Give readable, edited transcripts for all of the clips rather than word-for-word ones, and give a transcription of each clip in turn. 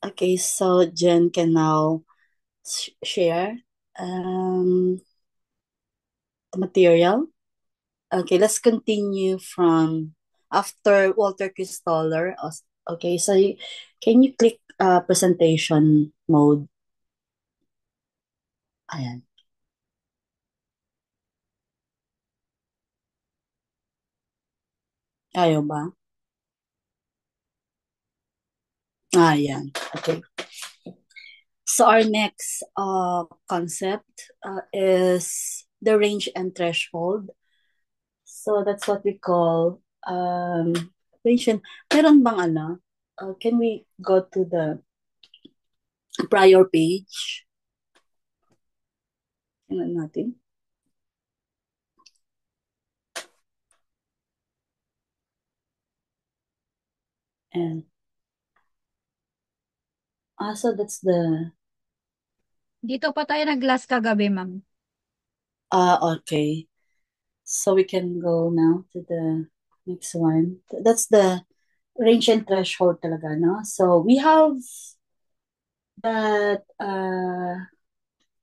Okay, so Jen can now share the material. Okay, let's continue from after Walter Christoller. Okay, so can you click presentation mode? Ayan. Ayaw ba? Ayan. Okay. So our next concept is the range and threshold. So that's what we call range and meron bang ano? Can we go to the prior page? Tingnan natin. And so that's the Dito pa tayo nag-last kagabi, ma'am. okay. So we can go now to the next one. That's the range and threshold talaga, no? So we have that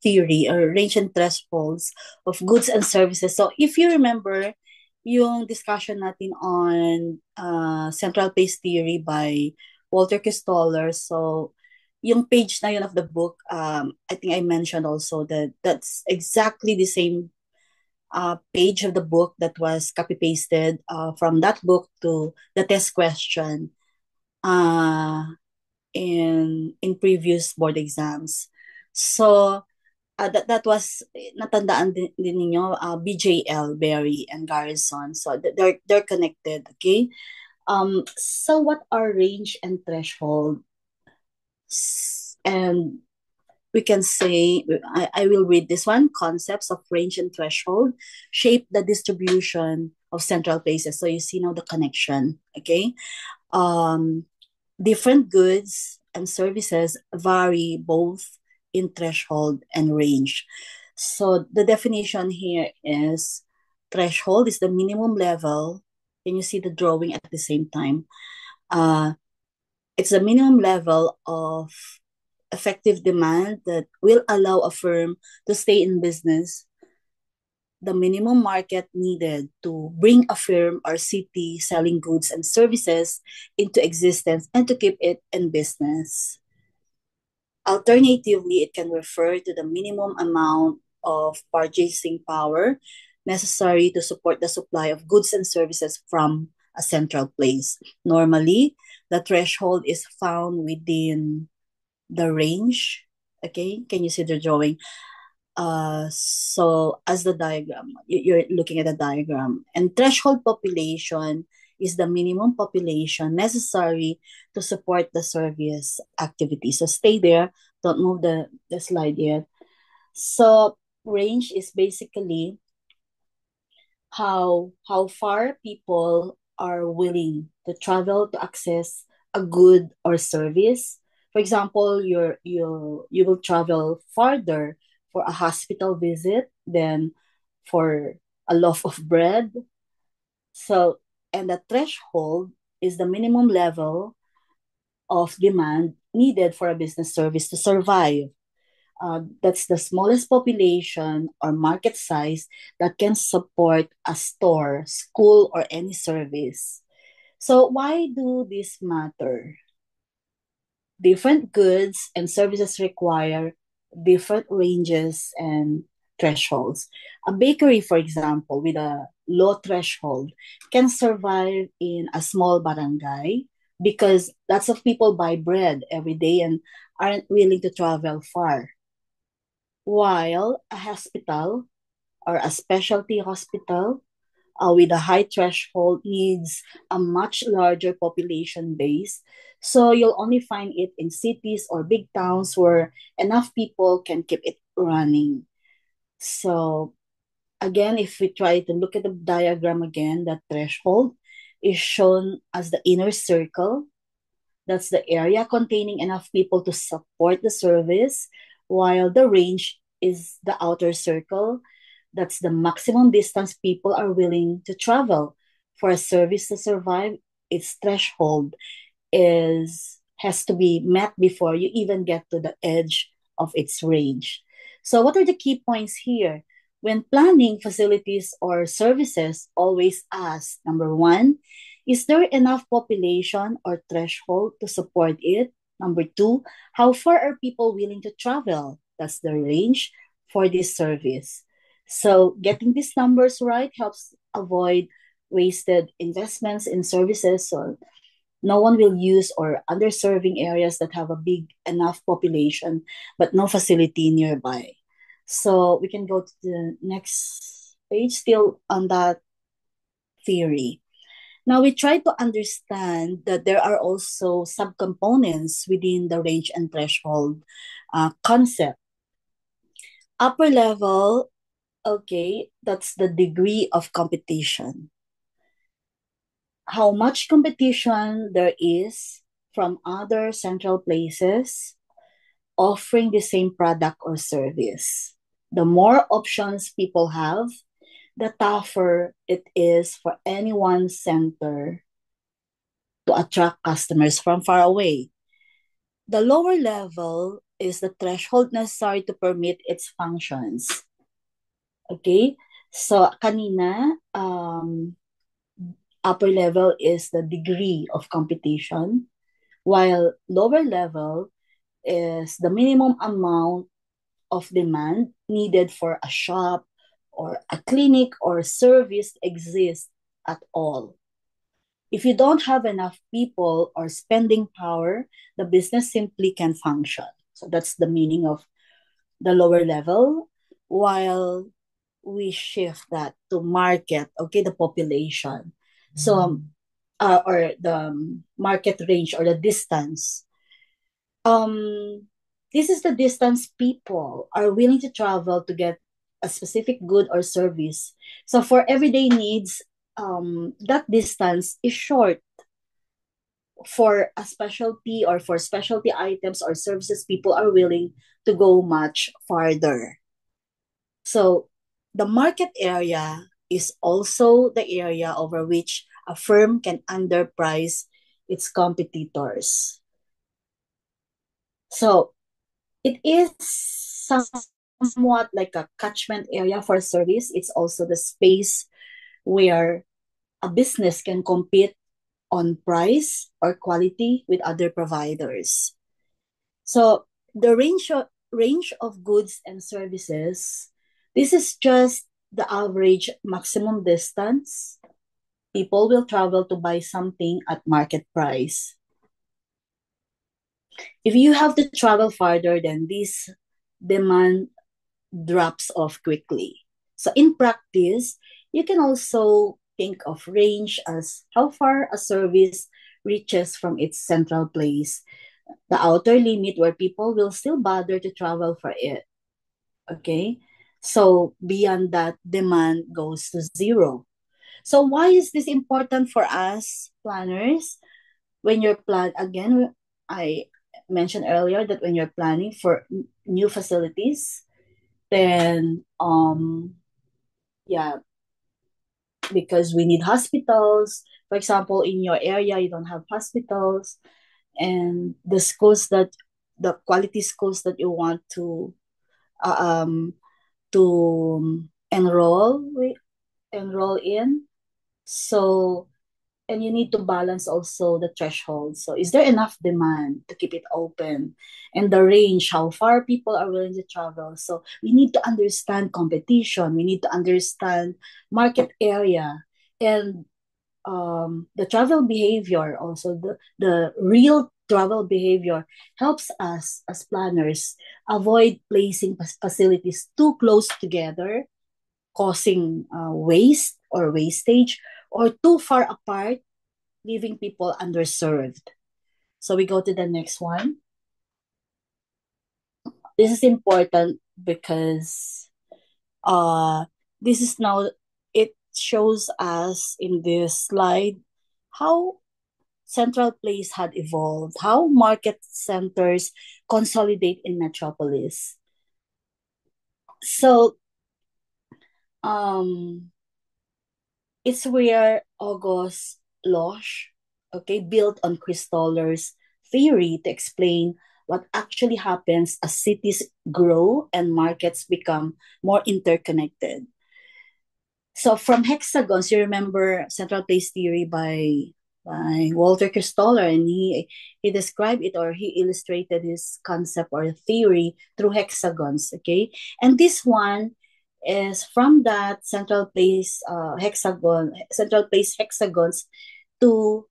theory or range and thresholds of goods and services. So if you remember yung discussion natin on central place theory by Walter Kistoller. So yung page na yun of the book, I think I mentioned also that that's exactly the same page of the book that was copy pasted from that book to the test question uh, in previous board exams. So that was natandaan din ninyo, BJL, Berry and Garrison. So they're connected, okay? So what are range and threshold? And we can say, I will read this one. Concepts of range and threshold shape the distribution of central places. So you see now the connection, okay? Um, Different goods and services vary both in threshold and range. So the definition here is threshold is the minimum level. Can you see the drawing at the same time? Uh, it's the minimum level of effective demand that will allow a firm to stay in business, the minimum market needed to bring a firm or city selling goods and services into existence and to keep it in business. Alternatively, it can refer to the minimum amount of purchasing power necessary to support the supply of goods and services from a central place. Normally, the threshold is found within the range. Okay, can you see the drawing? So as the diagram, you're looking at the diagram, and threshold population is the minimum population necessary to support the service activity. So stay there, don't move the slide yet. So range is basically how far people are willing to travel to access a good or service. For example, you will travel farther for a hospital visit than for a loaf of bread. So, and the threshold is the minimum level of demand needed for a business service to survive. That's the smallest population or market size that can support a store, school, or any service. So, why do this matter? Different goods and services require different ranges and thresholds. A bakery, for example, with a low threshold can survive in a small barangay because lots of people buy bread every day and aren't willing to travel far. While a hospital or a specialty hospital with a high threshold needs a much larger population base. So you'll only find it in cities or big towns where enough people can keep it running. So again, if we try to look at the diagram again, that threshold is shown as the inner circle. That's the area containing enough people to support the service, while the range is the outer circle. That's the maximum distance people are willing to travel for a service to survive. Its threshold is has to be met before you even get to the edge of its range. So, what are the key points here? When planning facilities or services, always ask number one, is there enough population or threshold to support it? Number two, how far are people willing to travel? That's the range for this service. So, getting these numbers right helps avoid wasted investments in services. So, no one will use or underserving areas that have a big enough population but no facility nearby. So we can go to the next page, still on that theory. Now we try to understand that there are also subcomponents within the range and threshold concept. Upper level, okay, that's the degree of competition. How much competition there is from other central places offering the same product or service. The more options people have, the tougher it is for any one center to attract customers from far away. The lower level is the threshold necessary to permit its functions. Okay? So, kanina, upper level is the degree of competition, while lower level is the minimum amount of demand needed for a shop or a clinic or service exist at all. If you don't have enough people or spending power, the business simply can function. So that's the meaning of the lower level, while we shift that to market, okay, the population. So, or the market range or the distance. Um, this is the distance people are willing to travel to get a specific good or service. So for everyday needs, that distance is short. For a specialty or for specialty items or services, people are willing to go much farther. So the market area is also the area over which a firm can underprice its competitors. So it is somewhat like a catchment area for service. It's also the space where a business can compete on price or quality with other providers. So the range of goods and services, this is just the average maximum distance people will travel to buy something at market price. If you have to travel farther, then this demand drops off quickly. So in practice, you can also think of range as how far a service reaches from its central place, the outer limit where people will still bother to travel for it. Okay? So beyond that, demand goes to zero. So why is this important for us planners? When you're again, I mentioned earlier that when you're planning for new facilities, then yeah, because we need hospitals. For example, in your area you don't have hospitals, and the quality schools that you want uh, um to enroll in. So, and you need to balance also the threshold. So is there enough demand to keep it open, and the range, how far people are willing to travel? So we need to understand competition, we need to understand market area, and the travel behavior, also the real travel behavior helps us as planners avoid placing facilities too close together, causing waste or wastage, or too far apart, leaving people underserved. So we go to the next one. This is important because this is now, it shows us in this slide how central place had evolved, how market centers consolidate in metropolis. So um it's where August Loche, okay, built on Chris Stoller's theory to explain what actually happens as cities grow and markets become more interconnected. So from hexagons, you remember central place theory by Walter Christoller, and he described it, or he illustrated his concept or theory through hexagons. Okay, and this one is from that central place hexagons to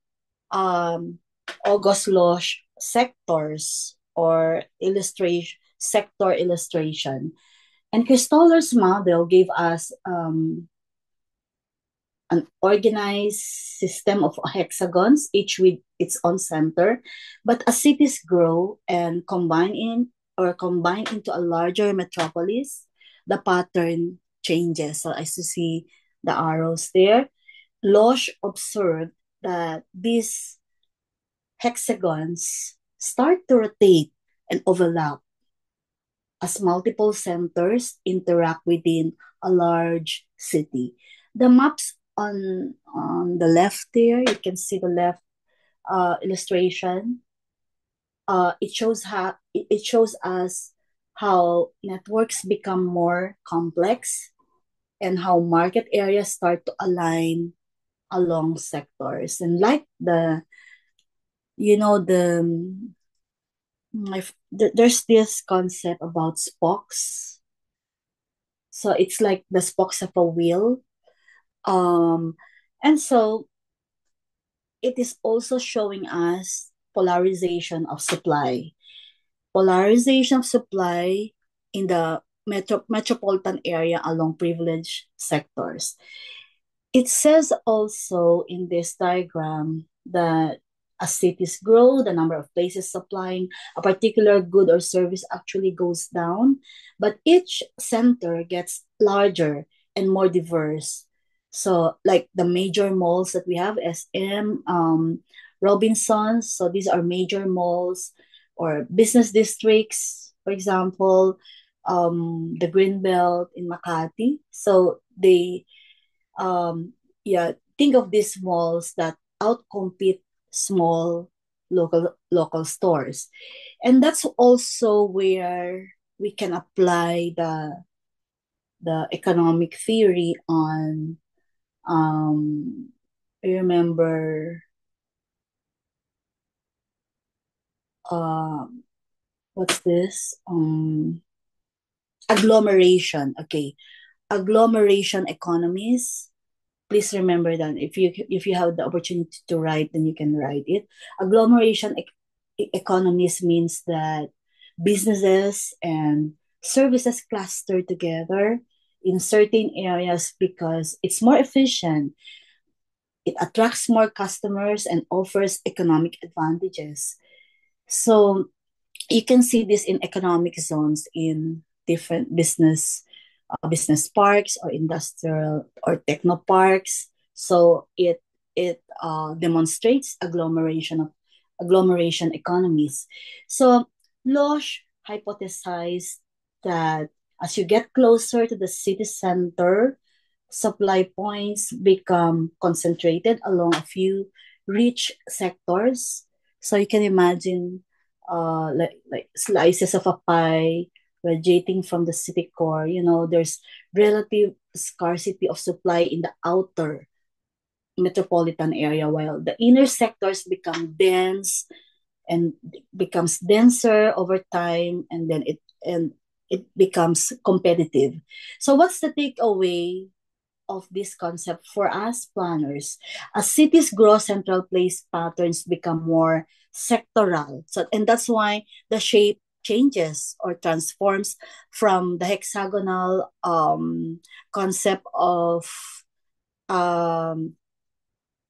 August Losch sectors or sector illustration. And Christoller's model gave us an organized system of hexagons, each with its own center. But as cities grow and combine into a larger metropolis, the pattern changes. So as you see the arrows there, Losch observed that these hexagons start to rotate and overlap as multiple centers interact within a large city. The maps on the left there, you can see the left illustration. It shows us how networks become more complex and how market areas start to align along sectors. And like the you know the there's this concept about spokes. So it's like the spokes of a wheel. Um, and so it is also showing us polarization of supply. Polarization of supply in the metropolitan area along privileged sectors. It says also in this diagram that as cities grow, the number of places supplying a particular good or service actually goes down, but each center gets larger and more diverse. So, like the major malls that we have, SM, Robinsons, so these are major malls or business districts, for example, the Greenbelt in Makati. So, um yeah, think of these malls that outcompete small local stores, and that's also where we can apply the economic theory on I remember um what's this agglomeration. Okay, agglomeration economies. Please remember that if you have the opportunity to write, then you can write it. Agglomeration economies means that businesses and services cluster together in certain areas because it's more efficient. It attracts more customers and offers economic advantages. So you can see this in economic zones in different business parks or industrial or techno parks. So it demonstrates agglomeration economies. So Losch hypothesized that as you get closer to the city center, supply points become concentrated along a few rich sectors. So you can imagine like slices of a pie radiating from the city core. There's relative scarcity of supply in the outer metropolitan area, while the inner sectors become dense and becomes denser over time, and then it becomes competitive. So what's the takeaway of this concept for us planners? As cities grow, central place patterns become more sectoral. So, and that's why the shape changes or transforms from the hexagonal concept um,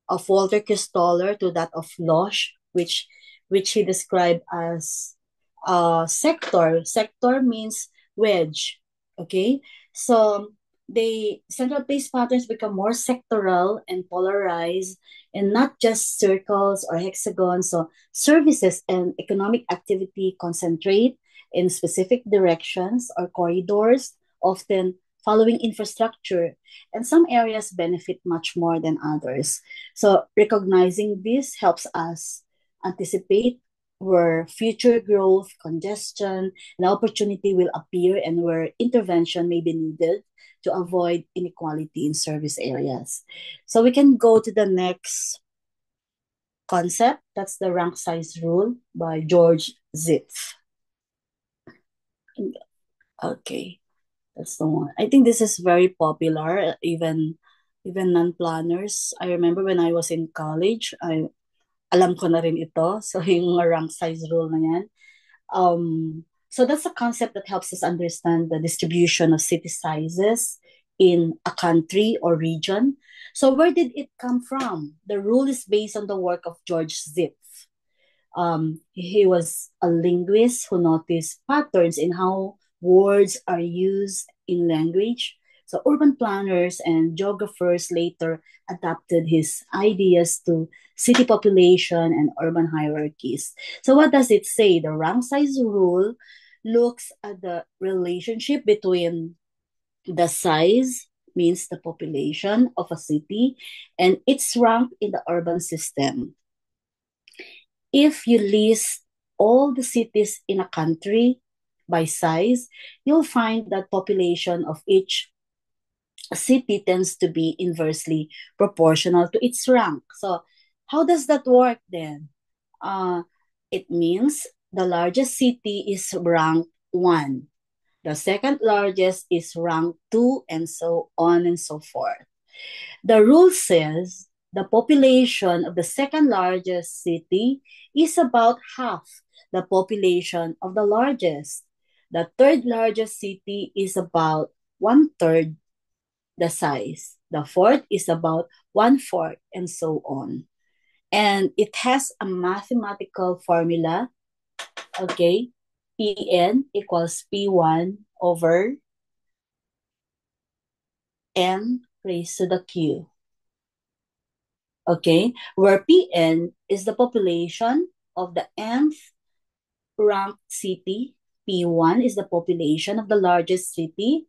of Walter Kistoller to that of Losch, which he described as sector. Sector means wedge. Okay, so the central place patterns become more sectoral and polarized, and not just circles or hexagons. So services and economic activity concentrate in specific directions or corridors, often following infrastructure, and some areas benefit much more than others. So recognizing this helps us anticipate where future growth, congestion, and opportunity will appear, and where intervention may be needed to avoid inequality in service areas. So we can go to the next concept. That's the rank size rule by George Zipf. Okay, that's the one. I think this is very popular, even non-planners. I remember when I was in college, alam ko na rin ito. So yung rank size rule na yan. So that's a concept that helps us understand the distribution of city sizes in a country or region. So where did it come from? The rule is based on the work of George Zipf. He was a linguist who noticed patterns in how words are used in language. So urban planners and geographers later adapted his ideas to city population and urban hierarchies. So what does it say? The rank size rule looks at the relationship between the size, means the population of a city, and its rank in the urban system. If you list all the cities in a country by size, you'll find that population of each city tends to be inversely proportional to its rank. So how does that work then? Uh, it means the largest city is ranked 1. The second largest is ranked 2, and so on and so forth. The rule says the population of the second largest city is about half the population of the largest. The third largest city is about one third the size. The fourth is about one fourth, and so on. And it has a mathematical formula, okay? Pn equals P1 over n raised to the q. Okay, where Pn is the population of the nth ranked city, P1 is the population of the largest city,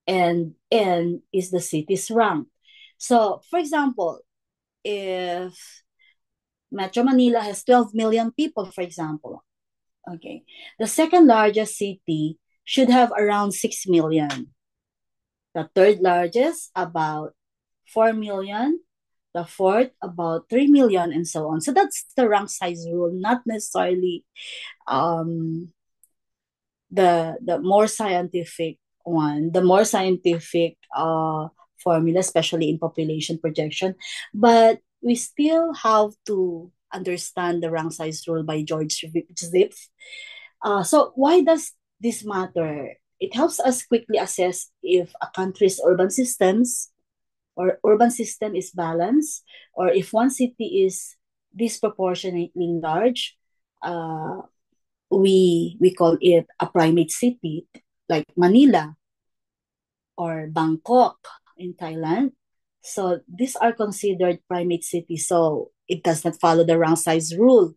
and N is the city's rank. So, for example, if Metro Manila has 12 million people, for example, okay, the second largest city should have around 6 million. The third largest, about 4 million. The fourth, about 3 million, and so on. So that's the rank size rule, not necessarily um, the more scientific one, the more scientific formula, especially in population projection. But we still have to understand the rank size rule by George Zipf. So why does this matter? It helps us quickly assess if a country's urban system is balanced, or if one city is disproportionately large. We call it a primate city, like Manila or Bangkok in Thailand. So these are considered primate cities. So it does not follow the round size rule.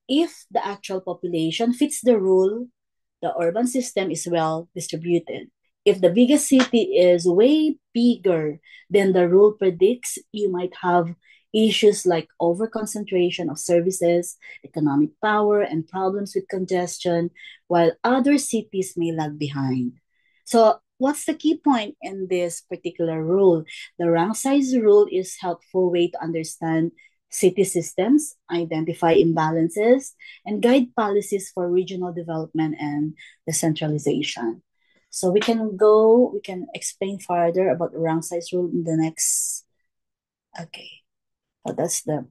If the actual population fits the rule, the urban system is well distributed. If the biggest city is way bigger than the rule predicts, you might have issues like overconcentration of services, economic power, and problems with congestion, while other cities may lag behind. So, what's the key point in this particular rule? The rank size rule is helpful way to understand city systems, identify imbalances, and guide policies for regional development and decentralization. So we can explain further about the rank size rule in the next. Okay, so that's the.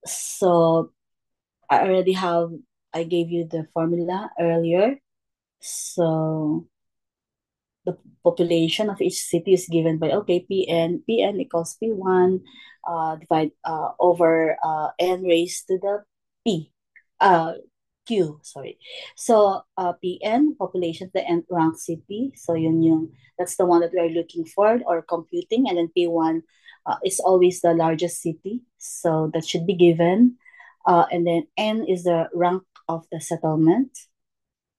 So I gave you the formula earlier. So the population of each city is given by, okay, Pn equals P1 divide over n raised to the P uh Q, sorry. So Pn, population, the nth rank city, so that's the one that we are looking for or computing. And then P1 is always the largest city, so that should be given. And then n is the rank of the settlement,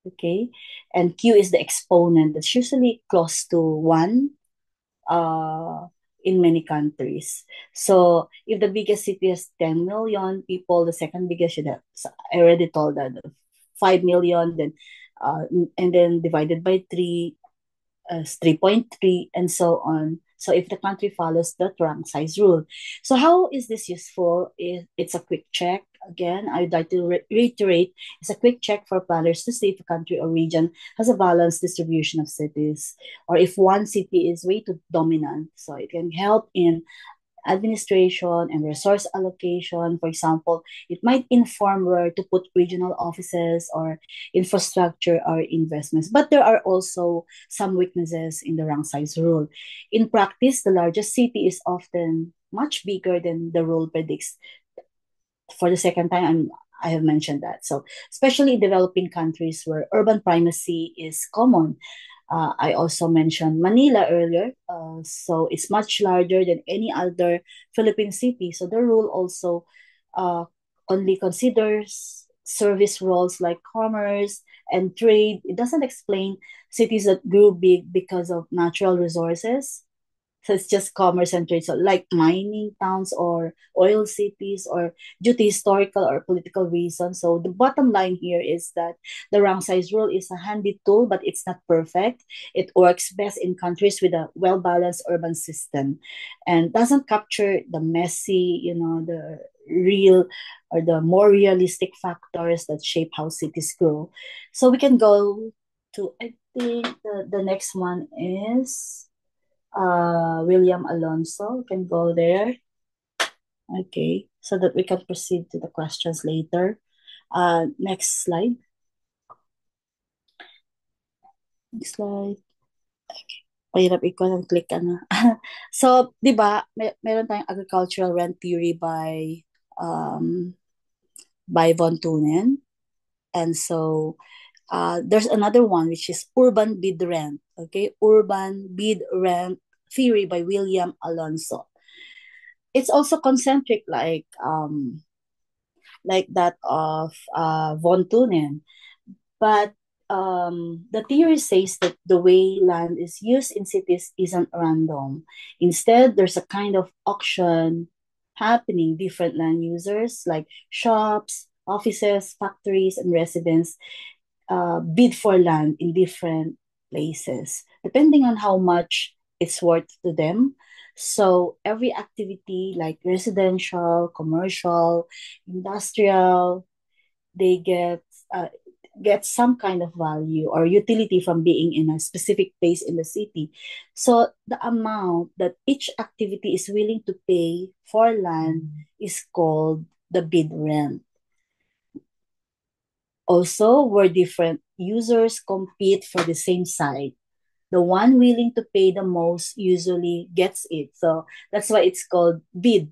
okay, and q is the exponent that's usually close to 1, in many countries. So if the biggest city has 10 million people, the second biggest should have, so I already told that, 5 million, then uh, and then divided by 3, 3.3, and so on. So if the country follows the rank size rule. So how is this useful? It's a quick check. Again, I'd like to reiterate, it's a quick check for planners to see if a country or region has a balanced distribution of cities, or if one city is way too dominant. So it can help in administration and resource allocation. For example, it might inform where to put regional offices or infrastructure or investments. But there are also some weaknesses in the rank size rule. In practice, the largest city is often much bigger than the rule predicts. For the second time, I have mentioned that. So, especially in developing countries where urban primacy is common. I also mentioned Manila earlier. So it's much larger than any other Philippine city. So the rule also uh, only considers service roles like commerce and trade. It doesn't explain cities that grew big because of natural resources. So it's just commerce and trade. So like mining towns or oil cities, or due to historical or political reasons. So the bottom line here is that the rank size rule is a handy tool, but it's not perfect. It works best in countries with a well-balanced urban system and doesn't capture the messy, the real or the more realistic factors that shape how cities grow. So we can go to, I think the next one is William Alonso. We can go there. Okay, so that we can proceed to the questions later. Next slide. Next slide. Okay. Pahirap ikaw ng click ka na. So, di ba, meron tayong agricultural rent theory um, by Von Thunen. And so, there's another one, which is urban bid rent. Okay, urban bid rent theory by William Alonso. It's also concentric like that of Von Thunen. But the theory says that the way land is used in cities isn't random. Instead, there's a kind of auction happening. Different land users like shops, offices, factories, and residents bid for land in different places, depending on how much it's worth to them. So every activity like residential, commercial, industrial, they uh, get some kind of value or utility from being in a specific place in the city. So the amount that each activity is willing to pay for land is called the bid rent. Also, where different users compete for the same site, the one willing to pay the most usually gets it. So that's why it's called bid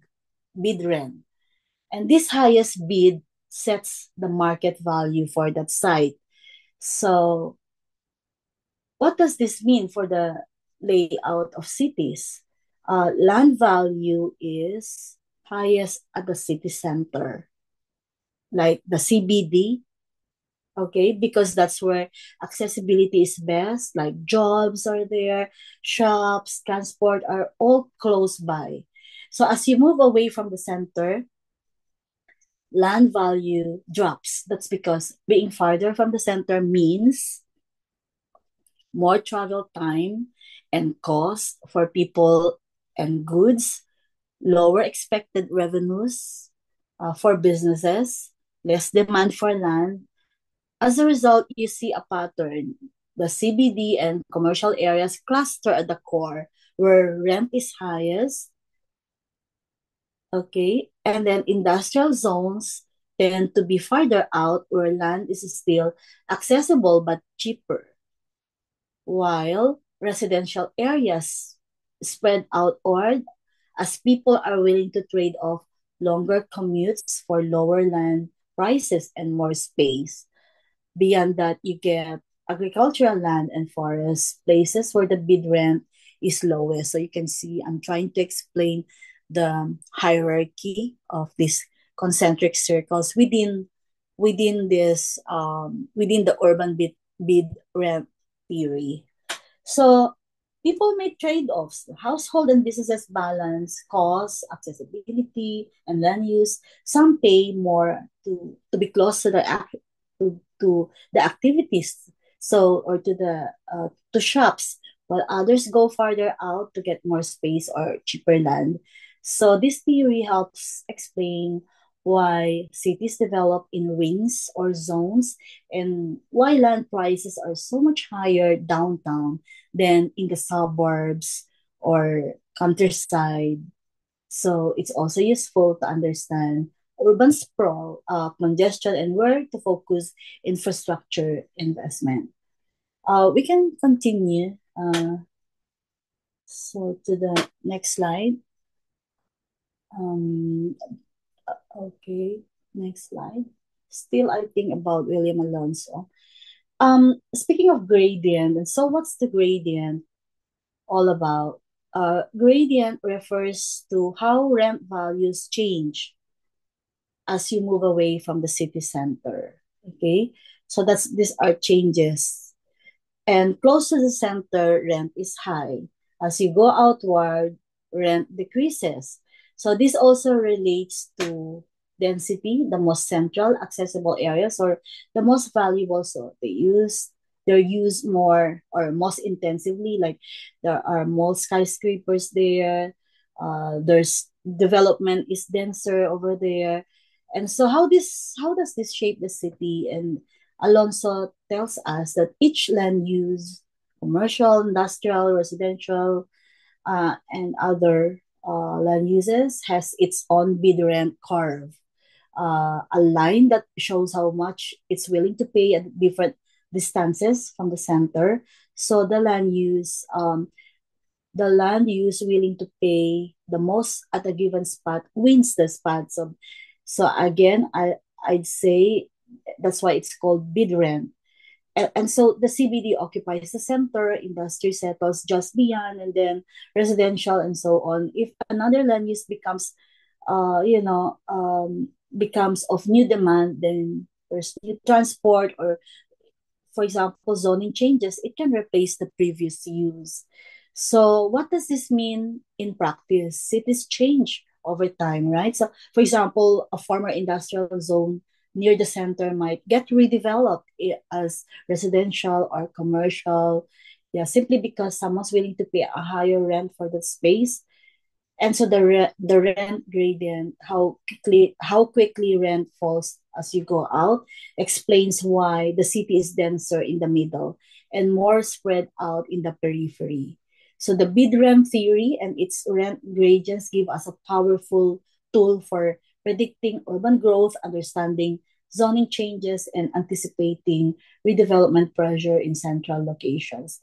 rent. And this highest bid sets the market value for that site. So what does this mean for the layout of cities? Land value is highest at the city center, like the CBD, okay, because that's where accessibility is best, like jobs are there, shops, transport are all close by. So as you move away from the center, land value drops. That's because being farther from the center means more travel time and cost for people and goods, lower expected revenues for businesses, less demand for land. As a result, you see a pattern. The CBD and commercial areas cluster at the core where rent is highest. Okay. And then industrial zones tend to be farther out where land is still accessible but cheaper. While residential areas spread outward as people are willing to trade off longer commutes for lower land prices and more space. Beyond that, you get agricultural land and forest, places where the bid rent is lowest. So you can see I'm trying to explain the hierarchy of these concentric circles within the urban bid rent theory. So people make trade-offs. Household and businesses balance cost, accessibility, and land use. Some pay more to be close to to the activities, so or to shops, while others go farther out to get more space or cheaper land. So this theory helps explain why cities develop in rings or zones and why land prices are so much higher downtown than in the suburbs or countryside. So it's also useful to understand urban sprawl, congestion, and where to focus infrastructure investment. We can continue. So to the next slide. Um, okay, next slide. Still, I think about William Alonso. Speaking of gradient, and so what's the gradient all about? Gradient refers to how rent values change as you move away from the city center. Okay, so these are changes, and close to the center, rent is high. As you go outward, rent decreases. So this also relates to density, the most central accessible areas or the most valuable. So they're used more or most intensively. Like there are more skyscrapers there. There's development is denser over there. And so how does this shape the city? And Alonso tells us that each land use, commercial, industrial, residential, and other land uses, has its own bid rent curve, a line that shows how much it's willing to pay at different distances from the center. So the land use willing to pay the most at a given spot wins the spot. So again, I'd say that's why it's called bid rent. And so the CBD occupies the center, industry settles just beyond, and then residential and so on. If another land use becomes of new demand, then there's new transport or, for example, zoning changes, it can replace the previous use. So what does this mean in practice? Cities change over time, right? So, for example, a former industrial zone near the center might get redeveloped as residential or commercial, yeah, simply because someone's willing to pay a higher rent for the space. And so the rent gradient, how quickly rent falls as you go out, explains why the city is denser in the middle and more spread out in the periphery. So the bid rent theory and its rent gradients give us a powerful tool for predicting urban growth, understanding zoning changes, and anticipating redevelopment pressure in central locations.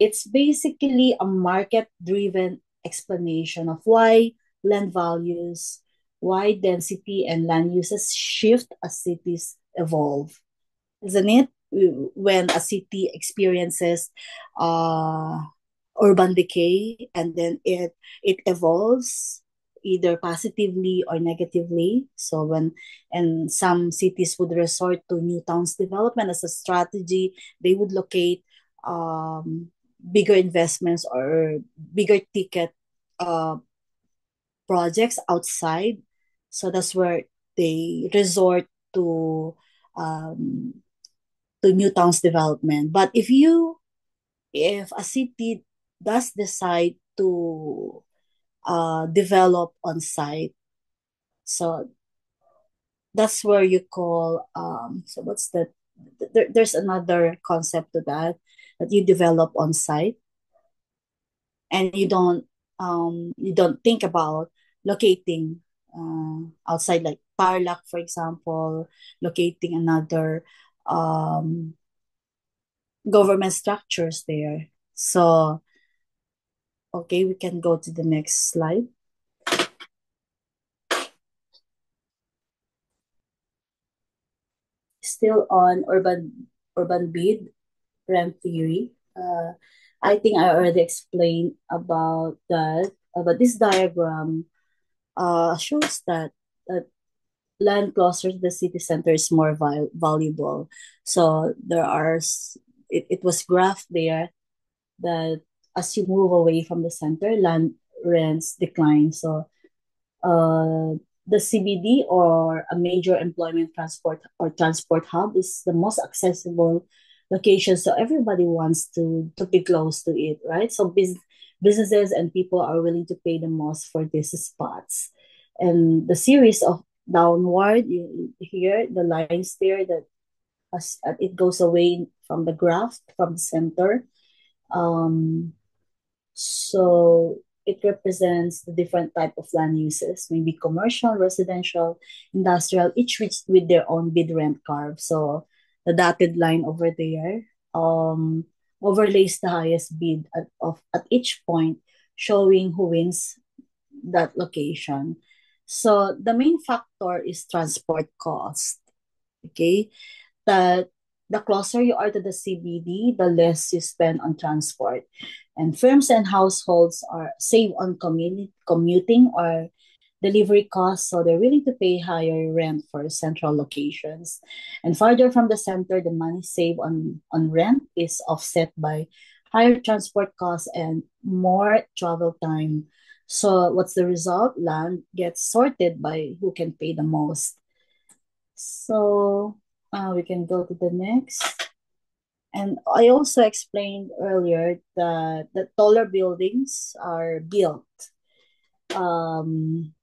It's basically a market driven explanation of why land values, why density and land uses shift as cities evolve, isn't it? When a city experiences uh, urban decay, and then it evolves either positively or negatively. So when and some cities would resort to new towns development as a strategy, they would locate bigger investments or bigger ticket uh, projects outside. So that's where they resort to um, new towns development. But if a city does decide to develop on site, so that's where you call so what's that? There's another concept to that you develop on site, and you don't think about locating outside, like Tarlac, for example, locating another um, government structures there. So, okay, we can go to the next slide. Still on urban bid rent theory. I think I already explained about that. But this diagram shows that land closer to the city center is more valuable. So it was graphed there that as you move away from the center, land rents decline. So uh, the CBD or a major employment transport hub is the most accessible location. So everybody wants to be close to it, right? So businesses and people are willing to pay the most for these spots. And the series of downward here, the lines there that as it goes away from the graph from the center. Um, so it represents the different type of land uses, maybe commercial, residential, industrial, each with their own bid rent curve. So the dotted line over there um, overlays the highest bid at each point, showing who wins that location. So the main factor is transport cost. Okay, that the closer you are to the CBD, the less you spend on transport. And firms and households are save on commuting or delivery costs, so they're willing to pay higher rent for central locations. And farther from the center, the money saved on rent is offset by higher transport costs and more travel time. So what's the result? Land gets sorted by who can pay the most. So we can go to the next. And I also explained earlier that the taller buildings are built um,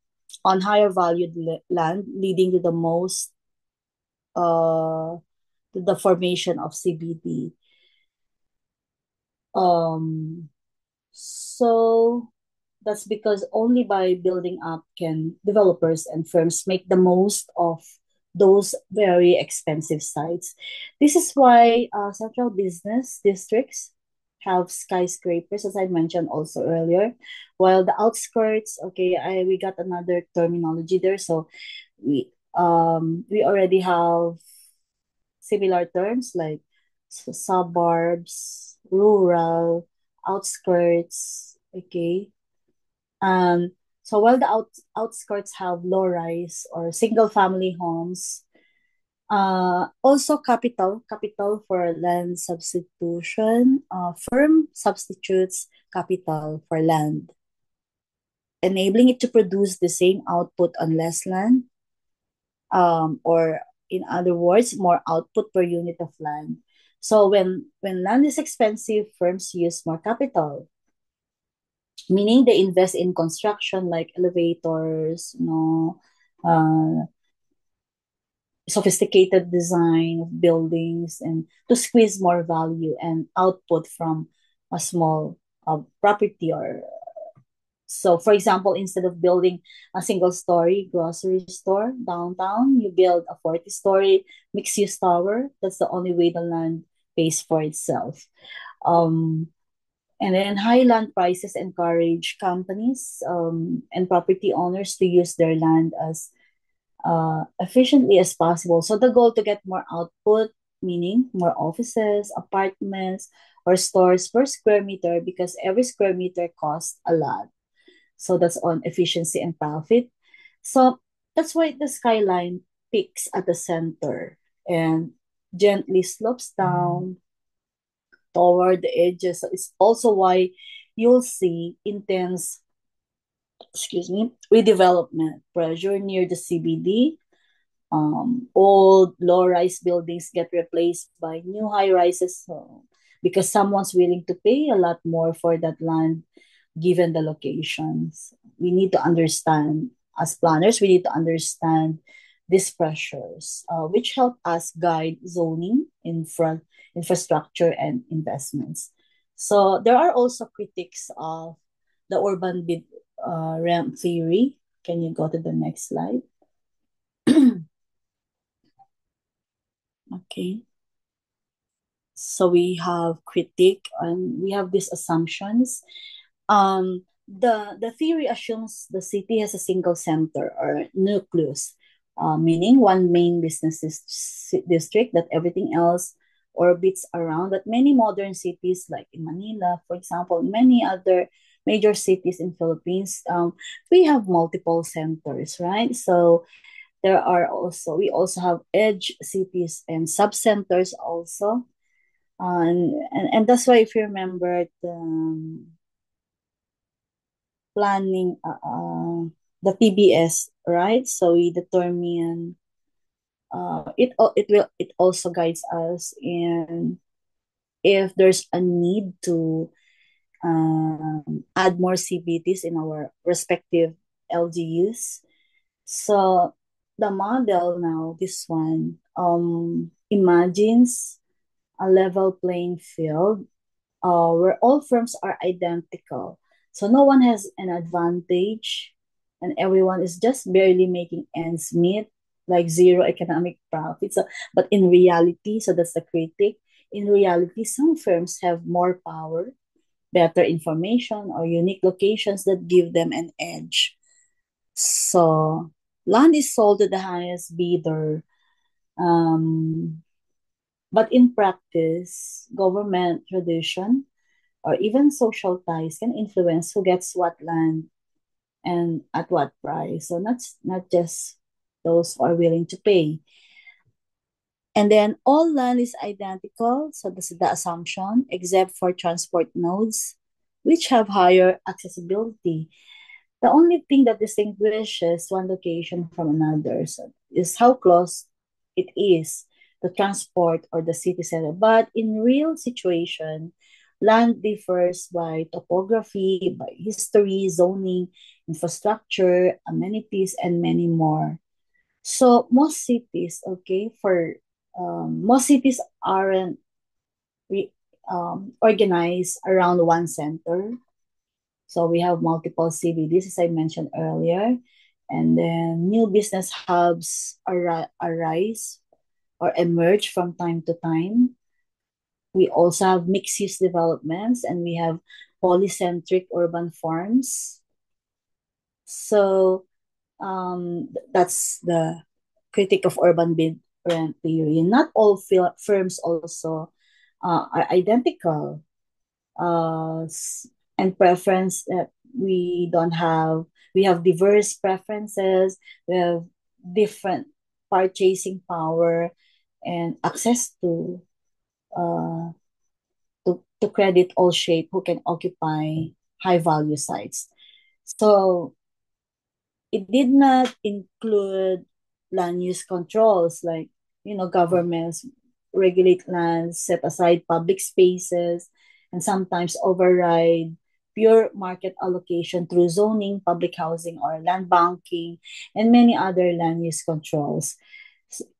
on higher valued land, leading to the most to the formation of CBD. Um, so that's because only by building up can developers and firms make the most of those very expensive sites. This is why central business districts have skyscrapers, as I mentioned also earlier, while the outskirts, okay, we got another terminology there. So we already have similar terms like suburbs, rural, outskirts, okay. So while the outskirts have low-rise or single-family homes, also capital for land substitution, firm substitutes capital for land, enabling it to produce the same output on less land, or in other words, more output per unit of land. So when land is expensive, firms use more capital, meaning they invest in construction like elevators, uh, sophisticated design of buildings, and to squeeze more value and output from a small property. Or so, for example, instead of building a single story grocery store downtown, you build a 40-story mixed use tower. That's the only way the land pays for itself. Um, And then high land prices encourage companies and property owners to use their land as efficiently as possible. So the goal to get more output, meaning more offices, apartments, or stores per square meter, because every square meter costs a lot. So that's on efficiency and profit. So that's why the skyline peaks at the center and gently slopes down toward the edges. So it's also why you'll see intense, redevelopment pressure near the CBD. Old low-rise buildings get replaced by new high-rises, because someone's willing to pay a lot more for that land given the locations. We need to understand, as planners, we need to understand these pressures, which help us guide zoning, infrastructure, and investments. So there are also critics of the urban bid ramp theory. Can you go to the next slide? Okay. So we have critique and we have these assumptions. The theory assumes the city has a single center or nucleus, meaning one main business district that everything else orbits around. That many modern cities, like in Manila, for example, many other major cities in Philippines, we have multiple centers, right? So we also have edge cities and sub-centers also. And that's why if you remember the planning the PBS, right? So we determine it also guides us in if there's a need to add more CBTs in our respective LGUs. So the model now, this one, imagines a level playing field where all firms are identical. So no one has an advantage and everyone is just barely making ends meet, like zero economic profit. So, but in reality, so that's the critic. In reality, some firms have more power, better information, or unique locations that give them an edge. So land is sold to the highest bidder. Um, but in practice, government tradition or even social ties can influence who gets what land and at what price. So not just those who are willing to pay. And then all land is identical, so this is the assumption, except for transport nodes, which have higher accessibility. The only thing that distinguishes one location from another is how close it is to transport or the city center. But in real situation, land differs by topography, by history, zoning, infrastructure, amenities, and many more. So most cities, okay, for most cities aren't re, organized around one center. So we have multiple CBDs, as I mentioned earlier, and then new business hubs arise or emerge from time to time. We also have mixed-use developments, and we have polycentric urban farms. So that's the critic of urban bid rent theory. Not all firms also are identical. uh, and preference that we have diverse preferences, we have different purchasing power and access uh, to credit all shape who can occupy high value sites. So it did not include land use controls like governments regulate lands, set aside public spaces, and sometimes override pure market allocation through zoning, public housing, or land banking, and many other land use controls.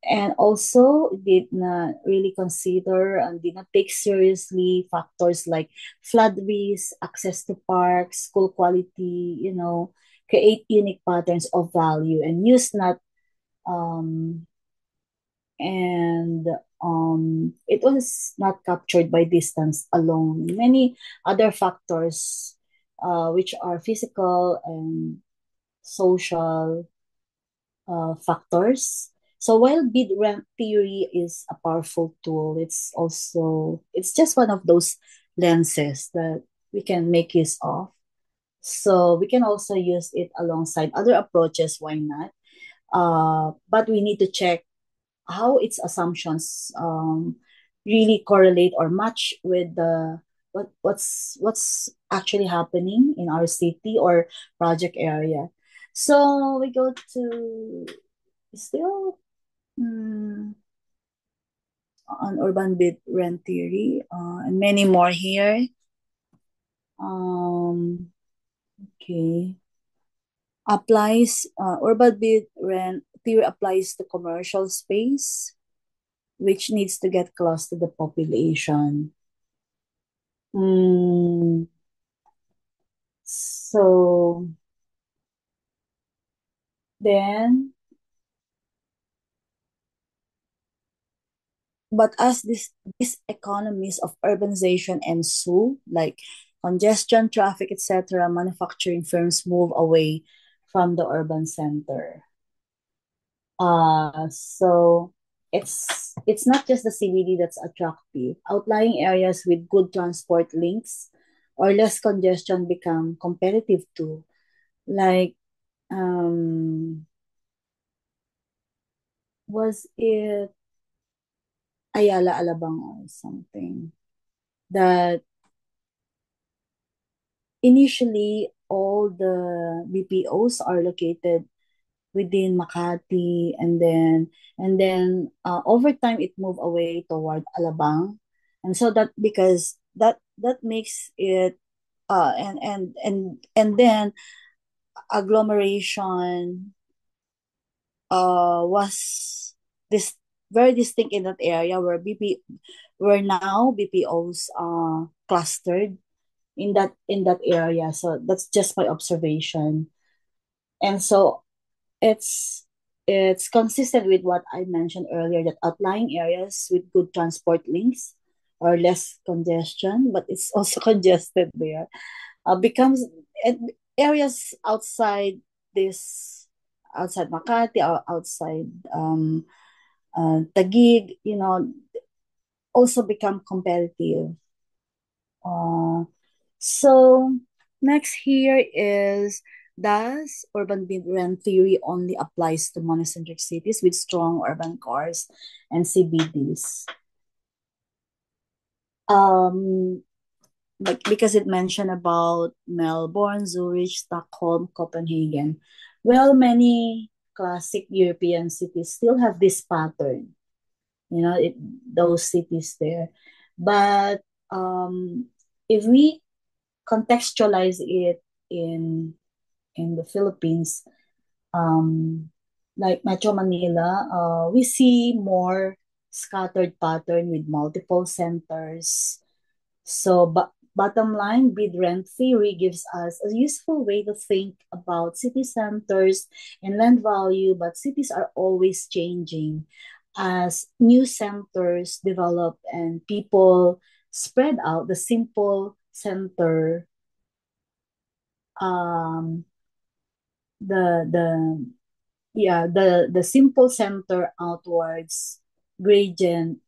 And also did not really consider and did not take seriously factors like flood risk, access to parks, school quality, create unique patterns of value and use not um and it was not captured by distance alone. Many other factors which are physical and social factors. So while bid rank theory is a powerful tool, it's just one of those lenses that we can make use of. So we can also use it alongside other approaches. Why not? But we need to check how its assumptions really correlate or match with what's actually happening in our city or project area. So we go to still on urban bid rent theory and many more here. Um, okay. Applies urban bid rent theory applies to commercial space, which needs to get close to the population. Mm, so then, but as these economies of urbanization ensue, like congestion, traffic, etc., manufacturing firms move away from the urban center. So it's not just the CBD that's attractive. Outlying areas with good transport links or less congestion become competitive too. Like um was it Ayala Alabang or something. That initially all the BPOs are located within Makati, and then over time it moved away toward Alabang, and so that because that makes it and then agglomeration was this very distinct in that area where now BPOs clustered in that area. So that's just my observation. And so it's it's consistent with what I mentioned earlier, that outlying areas with good transport links or less congestion, but it's also congested there, becomes and areas this outside Makati or outside Taguig, also become competitive. Uh, so next here is, does urban mid-rent theory only applies to monocentric cities with strong urban cores and CBDs? Um, because it mentioned about Melbourne, Zurich, Stockholm, Copenhagen. Well, many classic European cities still have this pattern, those cities there. But if we contextualize it in in the Philippines, um, like Metro Manila, we see more scattered pattern with multiple centers. So, bottom line, bid rent theory gives us a useful way to think about city centers and land value, but cities are always changing as new centers develop and people spread out. The simple center, um, the yeah, the simple center outwards gradient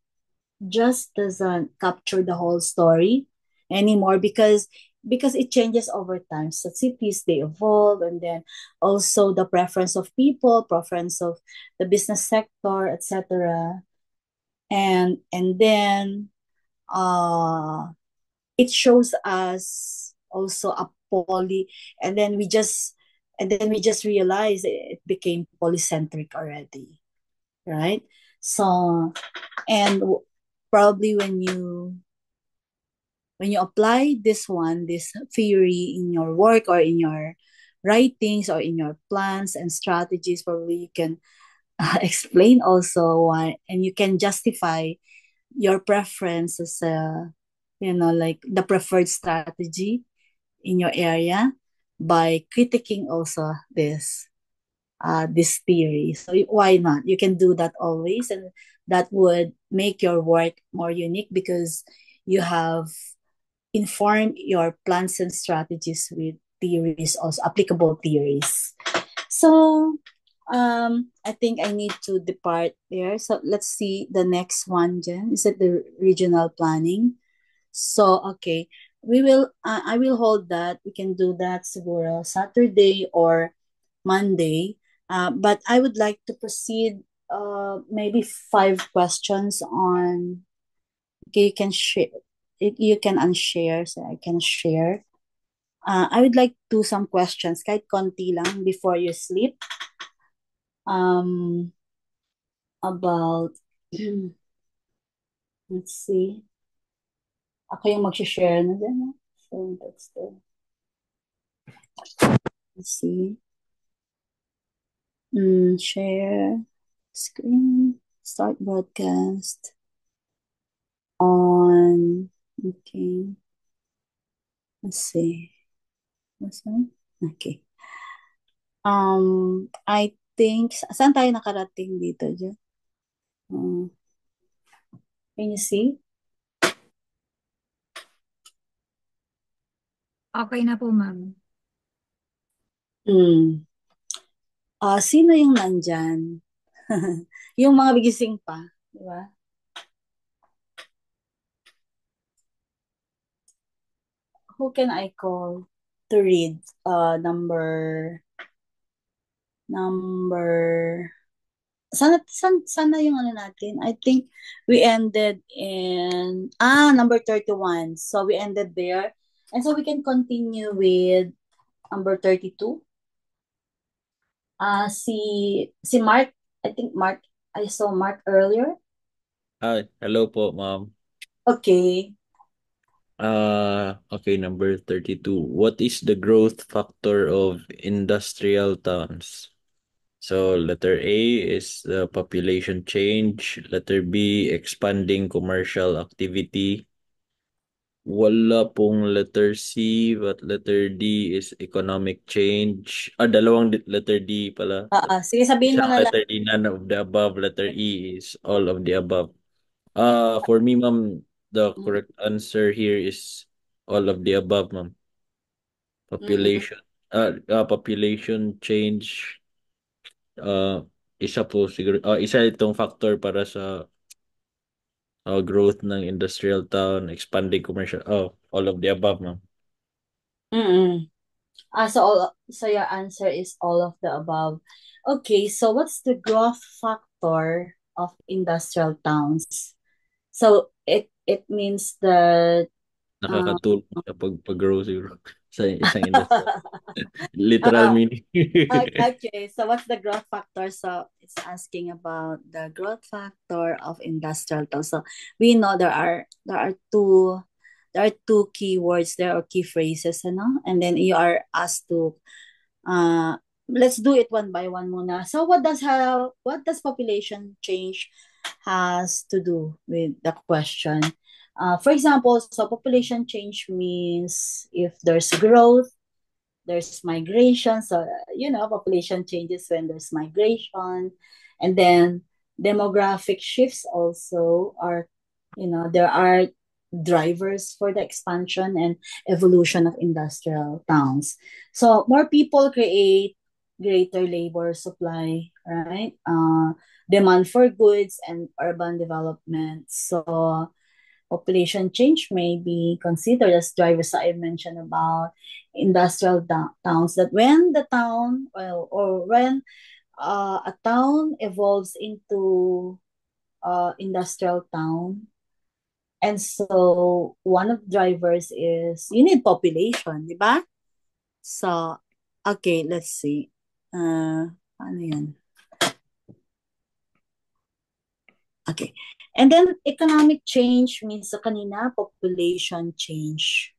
just doesn't capture the whole story anymore, because it changes over time. So cities, they evolve, and then also the preference of people, preference of the business sector, etc. And then uh it shows us also a poly, and then we just realize it became polycentric already, right? So, and probably when you apply this theory in your work or in your writings or in your plans and strategies, probably you can explain also why, and you can justify your preference as like the preferred strategy in your area by critiquing also this theory. So why not? You can do that always, and that would make your work more unique because you have informed your plans and strategies with theories, also applicable theories. So I think I need to depart there. So let's see the next one, Jen. Is it the regional planning? So okay, I will hold that. We can do that siguro Saturday or Monday. But I would like to proceed maybe 5 questions on, okay, you can share, you can unshare, so I can share. I would like to some questions kahit konti lang before you sleep, um about let's see. Ako yung mag-share na din. So that's the, let's see. Share screen, start broadcast on, okay, let's see. What's that? Okay. I think, saan tayo nakarating dito, Jo? Can you see? Okay na po, ma'am. Hmm. Sino yung nandyan? Yung mga bigising pa, di ba? Who can I call to read number sana yung ano natin. I think we ended in number 31. So we ended there. And so we can continue with number 32. Si Mark, I think Mark, I saw Mark earlier. Hello po, ma'am. Okay. Okay, number 32. What is the growth factor of industrial towns? So, letter A is the population change. Letter B, expanding commercial activity. Wala pong letter C, but letter D is economic change. Dalawang letter D pala. Sige, sabihin mo Isang na lang. letter D, none of the above. Letter E is all of the above. For me, ma'am, the Mm, correct answer here is all of the above, ma'am. mm-mm, Population change, uh, isa po siguro, isa itong factor para sa growth ng industrial town, expanding commercial, all of the above, ma'am. mm-mm. So your answer is all of the above. Okay, so what's the growth factor of industrial towns? So it means that uh, Nakakatulong sa pag-grow siguro sa isang industry. Literal meaning. okay, so what's the growth factor? So it's asking about the growth factor of industrial towns. So we know there are two keywords there or key phrases, and then you are asked to uh let's do it one by one muna. So what does population change has to do with the question? For example, so population change means if there's growth, there's migration. So, population changes when there's migration. And then demographic shifts also are, there are drivers for the expansion and evolution of industrial towns. So, more people create greater labor supply, right? Demand for goods and urban development. So, population change may be considered as drivers I mentioned about industrial towns, that when the town, well, or when a town evolves into industrial town, and so one of the drivers is you need population, di ba? So, okay, let's see. Ano yan? Okay. And then economic change means sa kanina, population change.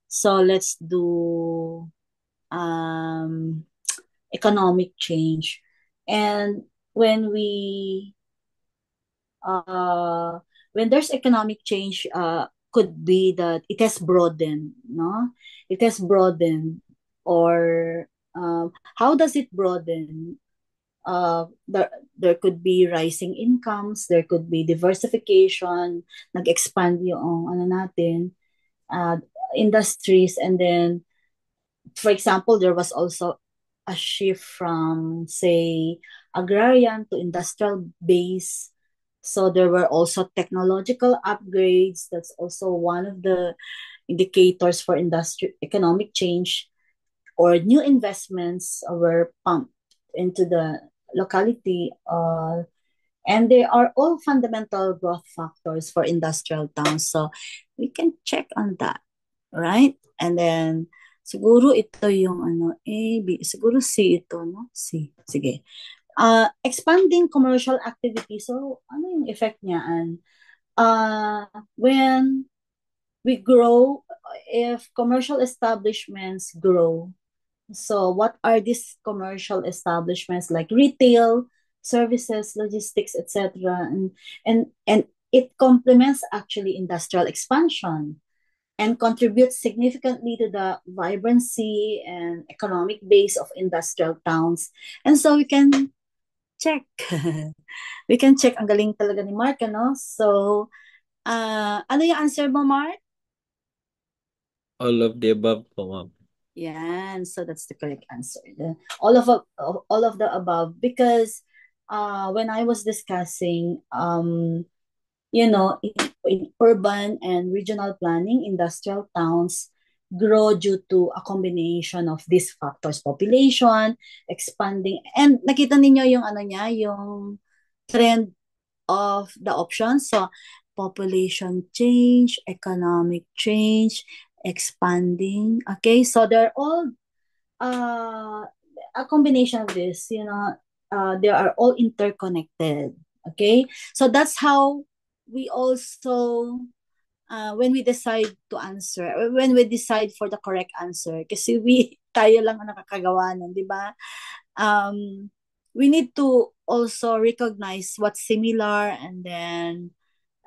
So let's do um, economic change. And when we uh, when there's economic change, could be that it has broadened, no? It has broadened, or how does it broaden? There could be rising incomes, there could be diversification, nag-expand yung ano natin, uh, industries, and then for example, there was also a shift from, say, agrarian to industrial base. So there were also technological upgrades. That's also one of the indicators for industry economic change, or new investments were pumped into the locality. And they are all fundamental growth factors for industrial towns. So we can check on that, right? And then siguro ito yung A, B, siguro C ito, no? C. Sige. Expanding commercial activity. So ano yung effect niyan? When we grow, if commercial establishments grow, so what are these commercial establishments, like retail, services, logistics, etc. And it complements actually industrial expansion and contributes significantly to the vibrancy and economic base of industrial towns. And so we can check. We can check. Ang galing talaga ni Mark, ano? So, ano yung answer mo, Mark? All of the above po, ma'am. Yan, so that's the correct answer. All of the above, because when I was discussing in urban and regional planning, industrial towns grow due to a combination of these factors: population, expanding, and nakita ninyo yung ano niya, yung trend of the options. So, population change, economic change, expanding. Okay, so they're all a combination of this. They are all interconnected. Okay, so that's how we also when we decide to answer, when we decide for the correct answer, kasi tayo lang ang nakakagawa nun, di ba? We need to also recognize what's similar, and then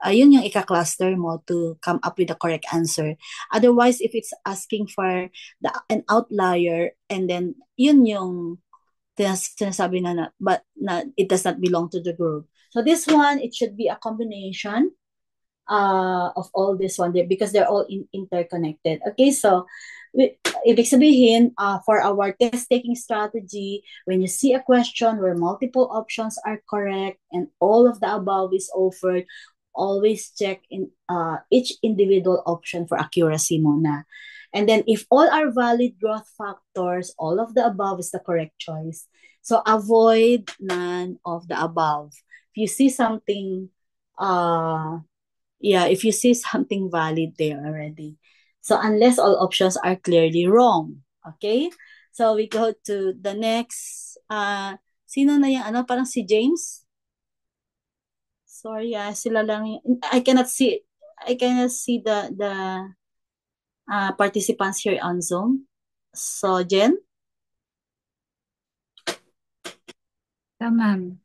yun yung ika-cluster mo to come up with the correct answer. Otherwise, if it's asking for an outlier, and then yun yung sinasabi but it does not belong to the group. So this one, it should be a combination of all this one there, because they're all interconnected. Okay, so ibig sabihin, for our test-taking strategy, when you see a question where multiple options are correct and all of the above is offered, always check in each individual option for accuracy muna. And then if all are valid growth factors, all of the above is the correct choice. So avoid none of the above. If you see something, if you see something valid there already. So unless all options are clearly wrong. Okay? So we go to the next, sino na yung parang si James? Sorry, sila lang I cannot see the participants here on Zoom. So Jen? Ma'am.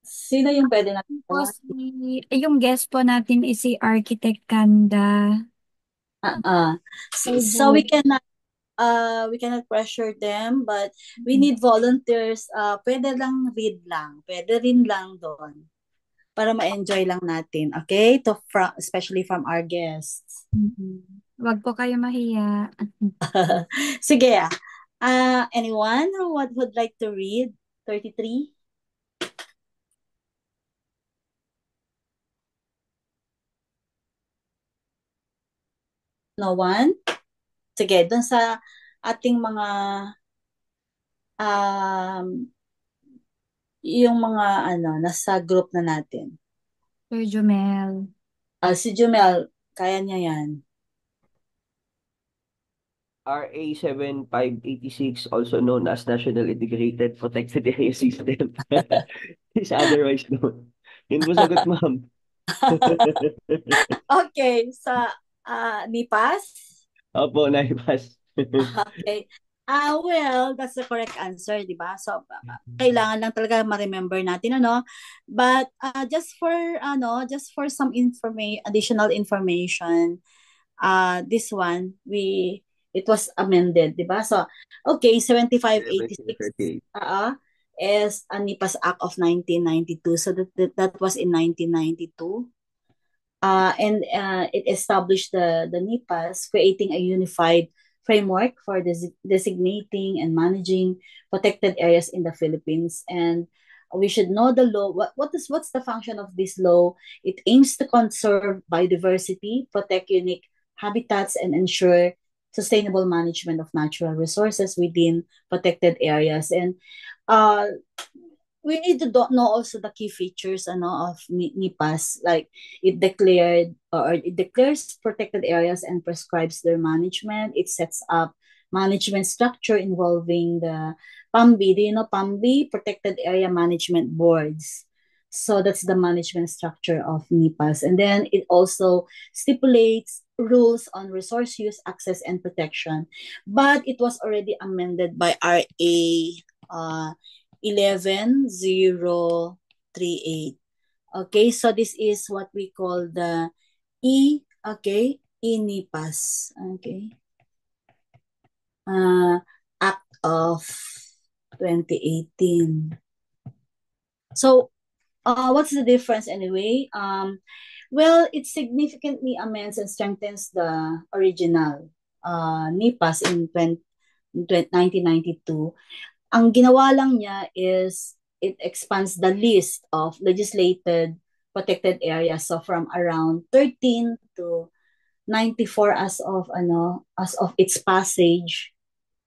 Sino yung pwede natin? Yung guest po natin is si Architect Kanda. So we cannot pressure them, but we need volunteers. Pwede lang read lang. Pwede rin lang doon. Para ma-enjoy lang natin. Okay? Especially from our guests. Wag po kayo mahiya. Sige. Anyone who would like to read 33? No one? Sige, doon sa ating mga yung mga nasa group na natin. Sir Jumel. Si Jumel, kaya niya yan. RA 7586, also known as National Integrated Protected Area System, is otherwise known. Yun po sagot, ma'am. Okay, sa NIPAS? Opo, NIPAS. Okay. Well, that's the correct answer, di ba? So, kailangan lang talaga ma-remember natin, But, just for some additional information, this one, it was amended, di ba? So, okay, 7586 is a NIPAS Act of 1992. So, that was in 1992. And it established the NIPAS, creating a unified framework for designating and managing protected areas in the Philippines. And we should know the law. What's the function of this law? It aims to conserve biodiversity, protect unique habitats, and ensure sustainable management of natural resources within protected areas. And we need to know also the key features of NIPAS, like it declares protected areas and prescribes their management. It sets up management structure involving the PAMBI. Do you know PAMBI? Protected Area Management Boards. So that's the management structure of NIPAS. And then it also stipulates rules on resource use, access, and protection. But it was already amended by RA 11038. Okay, so this is what we call the NIPAS. Okay. Act of 2018. So, what's the difference anyway? Well, it significantly amends and strengthens the original NIPAS in 1992. Ang ginawa lang niya is it expands the list of legislated protected areas, so from around 13 to 94 as of its passage.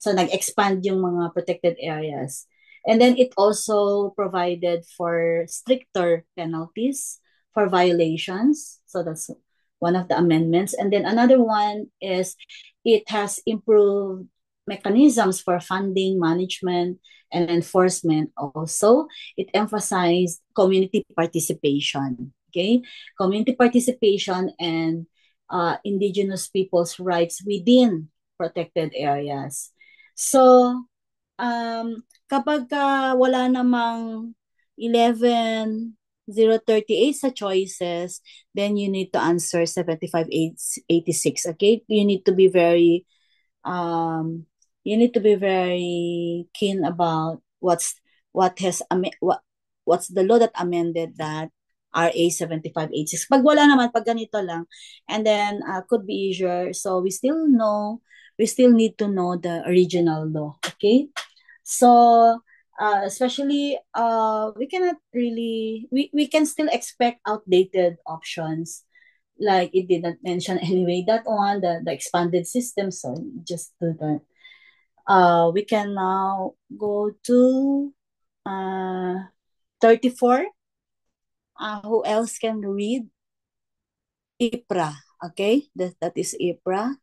So nag-expand yung mga protected areas. And then it also provided for stricter penalties for violations. So that's one of the amendments. And then another one is it has improved mechanisms for funding, management, and enforcement also. It emphasized community participation. Okay, community participation and indigenous people's rights within protected areas. So, kapag wala namang 11,038 sa choices, then you need to answer 75,886. Okay? Um, you need to be very keen about what has what's the law that amended that RA 7586. Pag wala naman, pag ganito lang, and then could be easier. So we still need to know the original law. Okay? So especially we cannot really we can still expect outdated options, like it did not mention anyway that one, the expanded system, so just do that. We can now go to 34. Who else can read? IPRA. Okay, that is IPRA.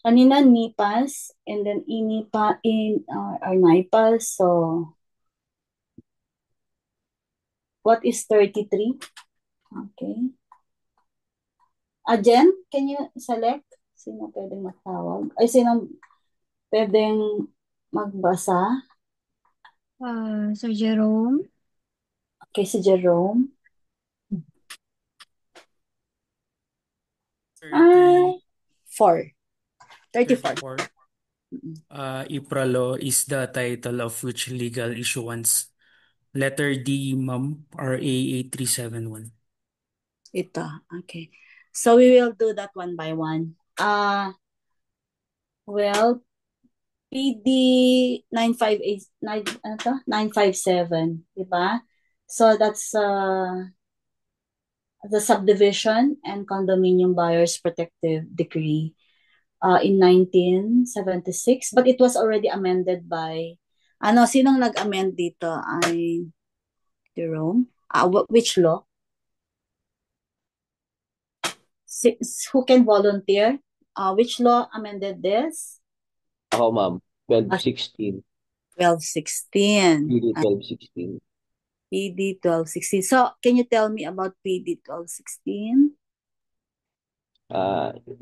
Kanina NIPAS, and then INIPA in our NIPAS. So what is 33? Okay. Jen, can you select? Sino pwedeng matawag? Ay, sino pwedeng magbasa? Sir Jerome. Okay, si Jerome. 34. 34. IPRA law is the title of which legal issuance? Letter D, ma'am, RA 8371. Ito. Okay. So we will do that one by one. Well, PD 958 ano to? 957, di ba? So that's the Subdivision and Condominium Buyers Protective Decree in 1976, but it was already amended by sinong nag-amend dito ay Jerome? Which law? Who can volunteer? Which law amended this? Ako, ma'am. 1216. 1216. PD 1216. PD 1216. So, can you tell me about PD 1216?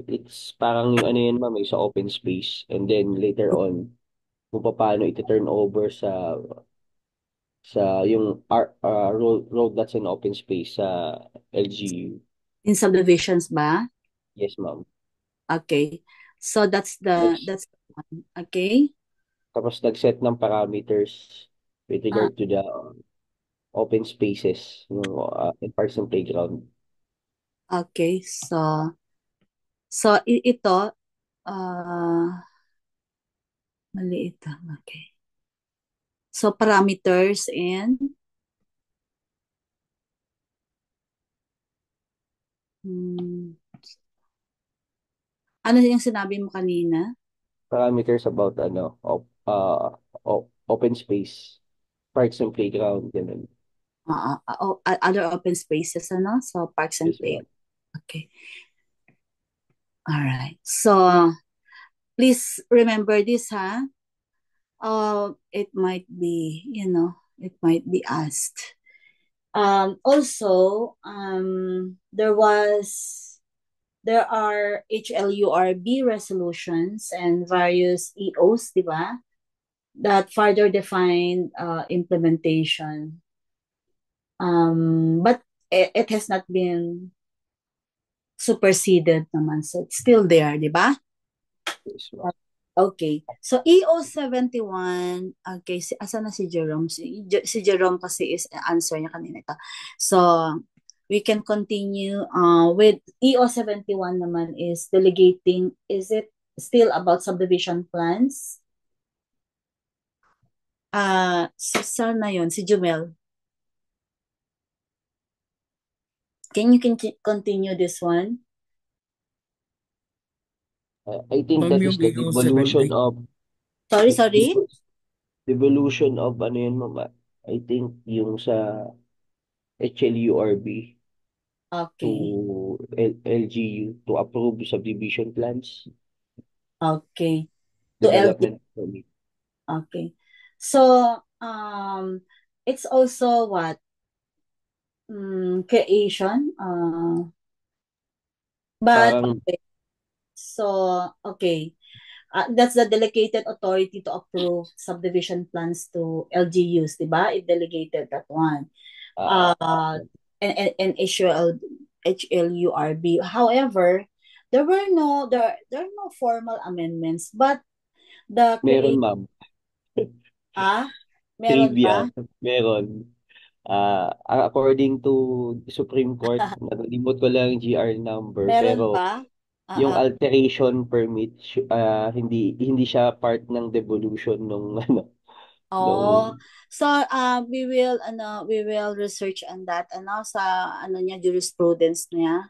It's parang yung ano yan, ma'am, sa open space. And then later on, kung paano iti-turn over sa yung road that's in open space sa LGU. In subdivisions ba? Yes, ma'am. Okay. So that's the one. Okay. Tapos nag-set ng parameters with regard to the open spaces in parks and playground. Okay. So ito mali ito. Okay. So parameters and ano yung sinabi mo kanina? Parameters about open space, parks and playground, ganun. Other open spaces, so parks and Yes, play. ma'am. Okay. All right. So please remember this, ha? It might be, it might be asked. Also, there are HLURB resolutions and various EOs, di ba? That further define implementation. But it has not been superseded naman. So it's still there, di ba? Yes, ma'am. Okay. So EO 71, okay, asa na si Jerome? Si Jerome kasi is answer niya kanina ito. So we can continue with EO 71 naman is delegating. Is it still about subdivision plans? Saan na yun? Si Jumel. Can you continue this one? I think Ma'am, that is yung the EO devolution 70. of Sorry. Devolution of ano yun, mama? I think yung sa HLURB to Okay. LGU to approve subdivision plans, Okay. To LD. development permit. Okay. So, it's also what? Creation. But, Parang okay. So, okay. That's the delegated authority to approve subdivision plans to LGUs, di ba? It delegated that one. ah, And HLURB. However, there are no formal amendments, but the meron create ma'am. meron Trivia, ba? meron. According to Supreme Court, nakalimot ko lang yung GR number, Meron pero ba? yung Ah, alteration permit, hindi hindi siya part ng devolution nung ano, nung oh, so we will research on that sa niya jurisprudence niya.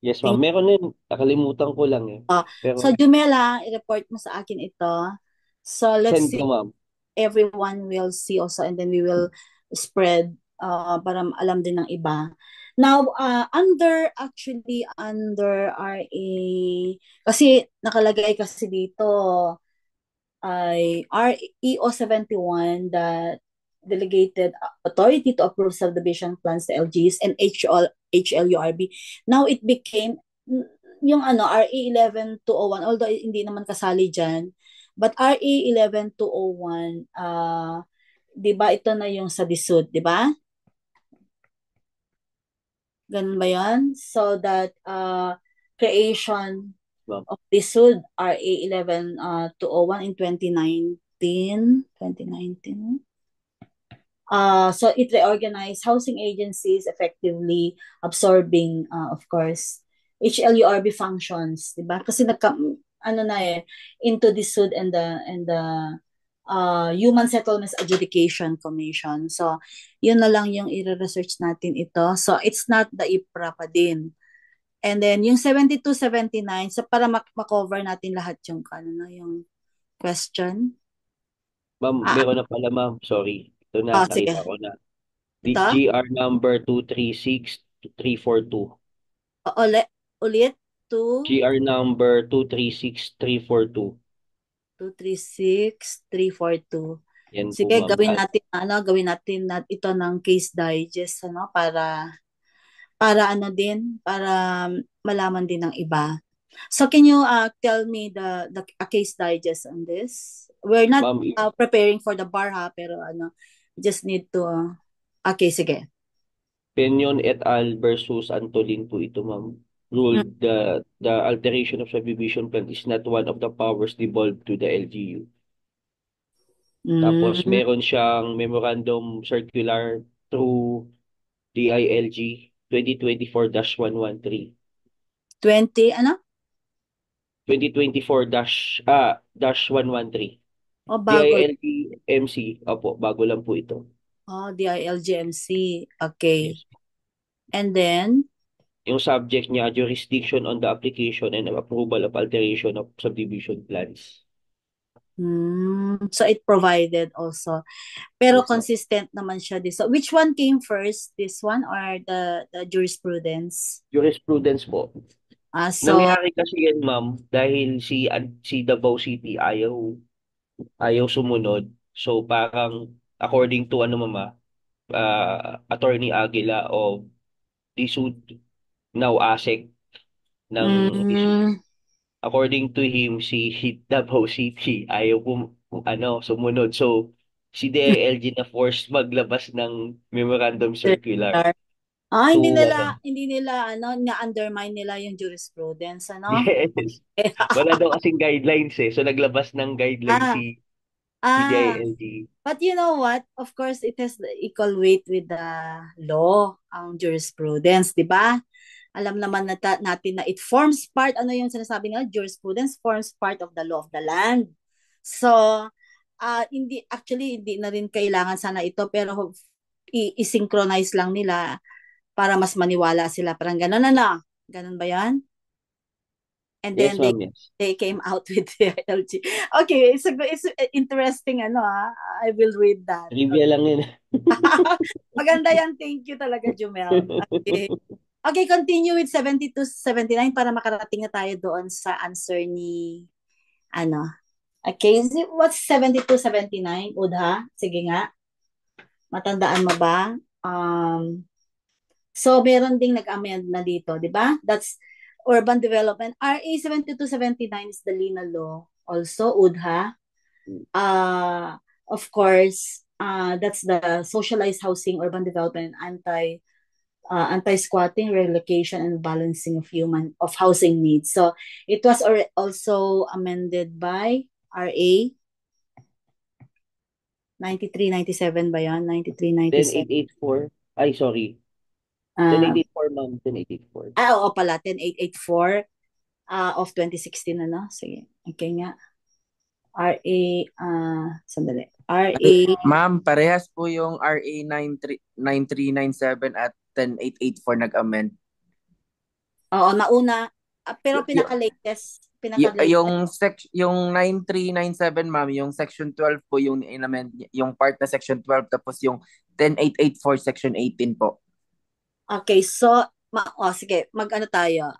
yes ma'am, Think meron na yun. Nakalimutan ko lang eh. Pero so Jumela, i-report mo sa akin ito. So let's send see ko ma'am. everyone will see also, and then we will spread para alam din ng iba. Now, under RA, kasi nakalagay kasi dito ay REO 71 that delegated authority to approve subdivision plans to LGs and HLURB. Now it became yung RE 11201, although hindi naman kasali dyan, but RE 11201, 'di ba ito na yung sa DSUD, 'di ba? Ganun ba 'yan? So that creation Ma'am. of DSUD RA 11201 in 2019. So it reorganized housing agencies, effectively absorbing, of course, HLURB functions, di ba? Kasi into the SUD and the Human Settlements Adjudication Commission. So, yun na lang yung i-research natin ito. So, it's not the IPRA pa din. And then, yung 72-79, so para makover natin lahat yung, yung question. Ma'am, meron na pala ma'am. Sorry. Ito na, Sige. nakita ko na. Ito? GR number 236342. Ulit, GR number 236342. 236342. Yan po Sige, ma'am. gawin natin ito ng case digest, para malaman din ng iba. So can you tell me the a case digest on this? We're not Ma'am, preparing for the bar pero just need to okay, sige. Peñon et al. Versus Antolin po ito ma'am. Ruled the alteration of subdivision plan is not one of the powers devolved to the LGU. Tapos Mm, meron siyang memorandum circular through DILG 2024-113. 20 2024-113. Oh, bago. DILG MC. Opo, bago lang po ito. Oh, DILGMC. Okay. Yes. And then Yung subject niya, jurisdiction on the application and approval of alteration of subdivision plans. so it provided also. Pero Yes, ma'am. consistent naman siya this. So which one came first? This one or the jurisprudence? Jurisprudence po. So Nangyari kasi yan, ma'am, dahil si Davao City ayaw sumunod. So parang according to mama, Attorney Aguila of DSUD, now ASEC ng DSUD. mm, According to him, si Davao City ayaw sumunod. So si DILG na forced maglabas ng memorandum circular circular. to Hindi nila na-undermine nila yung jurisprudence, yes. Wala daw kasing guidelines eh. So naglabas ng guidelines Ah, si ah, DILG. but you know what? Of course, it has the equal weight with the law, ang jurisprudence, di ba? Alam naman natin na it forms part, yung sinasabi nila, jurisprudence forms part of the law of the land. So, hindi na rin kailangan sana ito, pero i-synchronize lang nila para mas maniwala sila. Parang ganun Ganun ba yan? And Yes, then ma'am, yes. they came out with the LG. Okay, it's interesting I will read that. Trivia lang yun. Maganda yan. Thank you talaga, Jumel. Okay. Okay, continue with 72, 79 para makarating na tayo doon sa answer ni ano. Okay, what's 72, 79, Udha? Sige nga. Matandaan mo ba? So, meron ding nag-amend na dito, di ba? That's urban development. RA 7279 is the Lina Law. Also, Udha. Of course, that's the socialized housing, urban development, anti-squatting, relocation, and balancing of housing needs. So, it was also amended by RA 9397 ba yan? 9397. 10884. Ay, sorry. Uh, 10884, ma'am. 10884. Oo pala, 10884 of 2016 Sige. Okay nga. RA, sandali. RA, Ma'am, parehas po yung RA 9397 at 10884 nag-amend. oo, nauna, pero pinaka-latest, Yung 9397, ma'am, yung section 12 po yung in-amend, yung part na section 12, tapos yung 10884 section 18 po. Okay, so, sige, mag-ano tayo,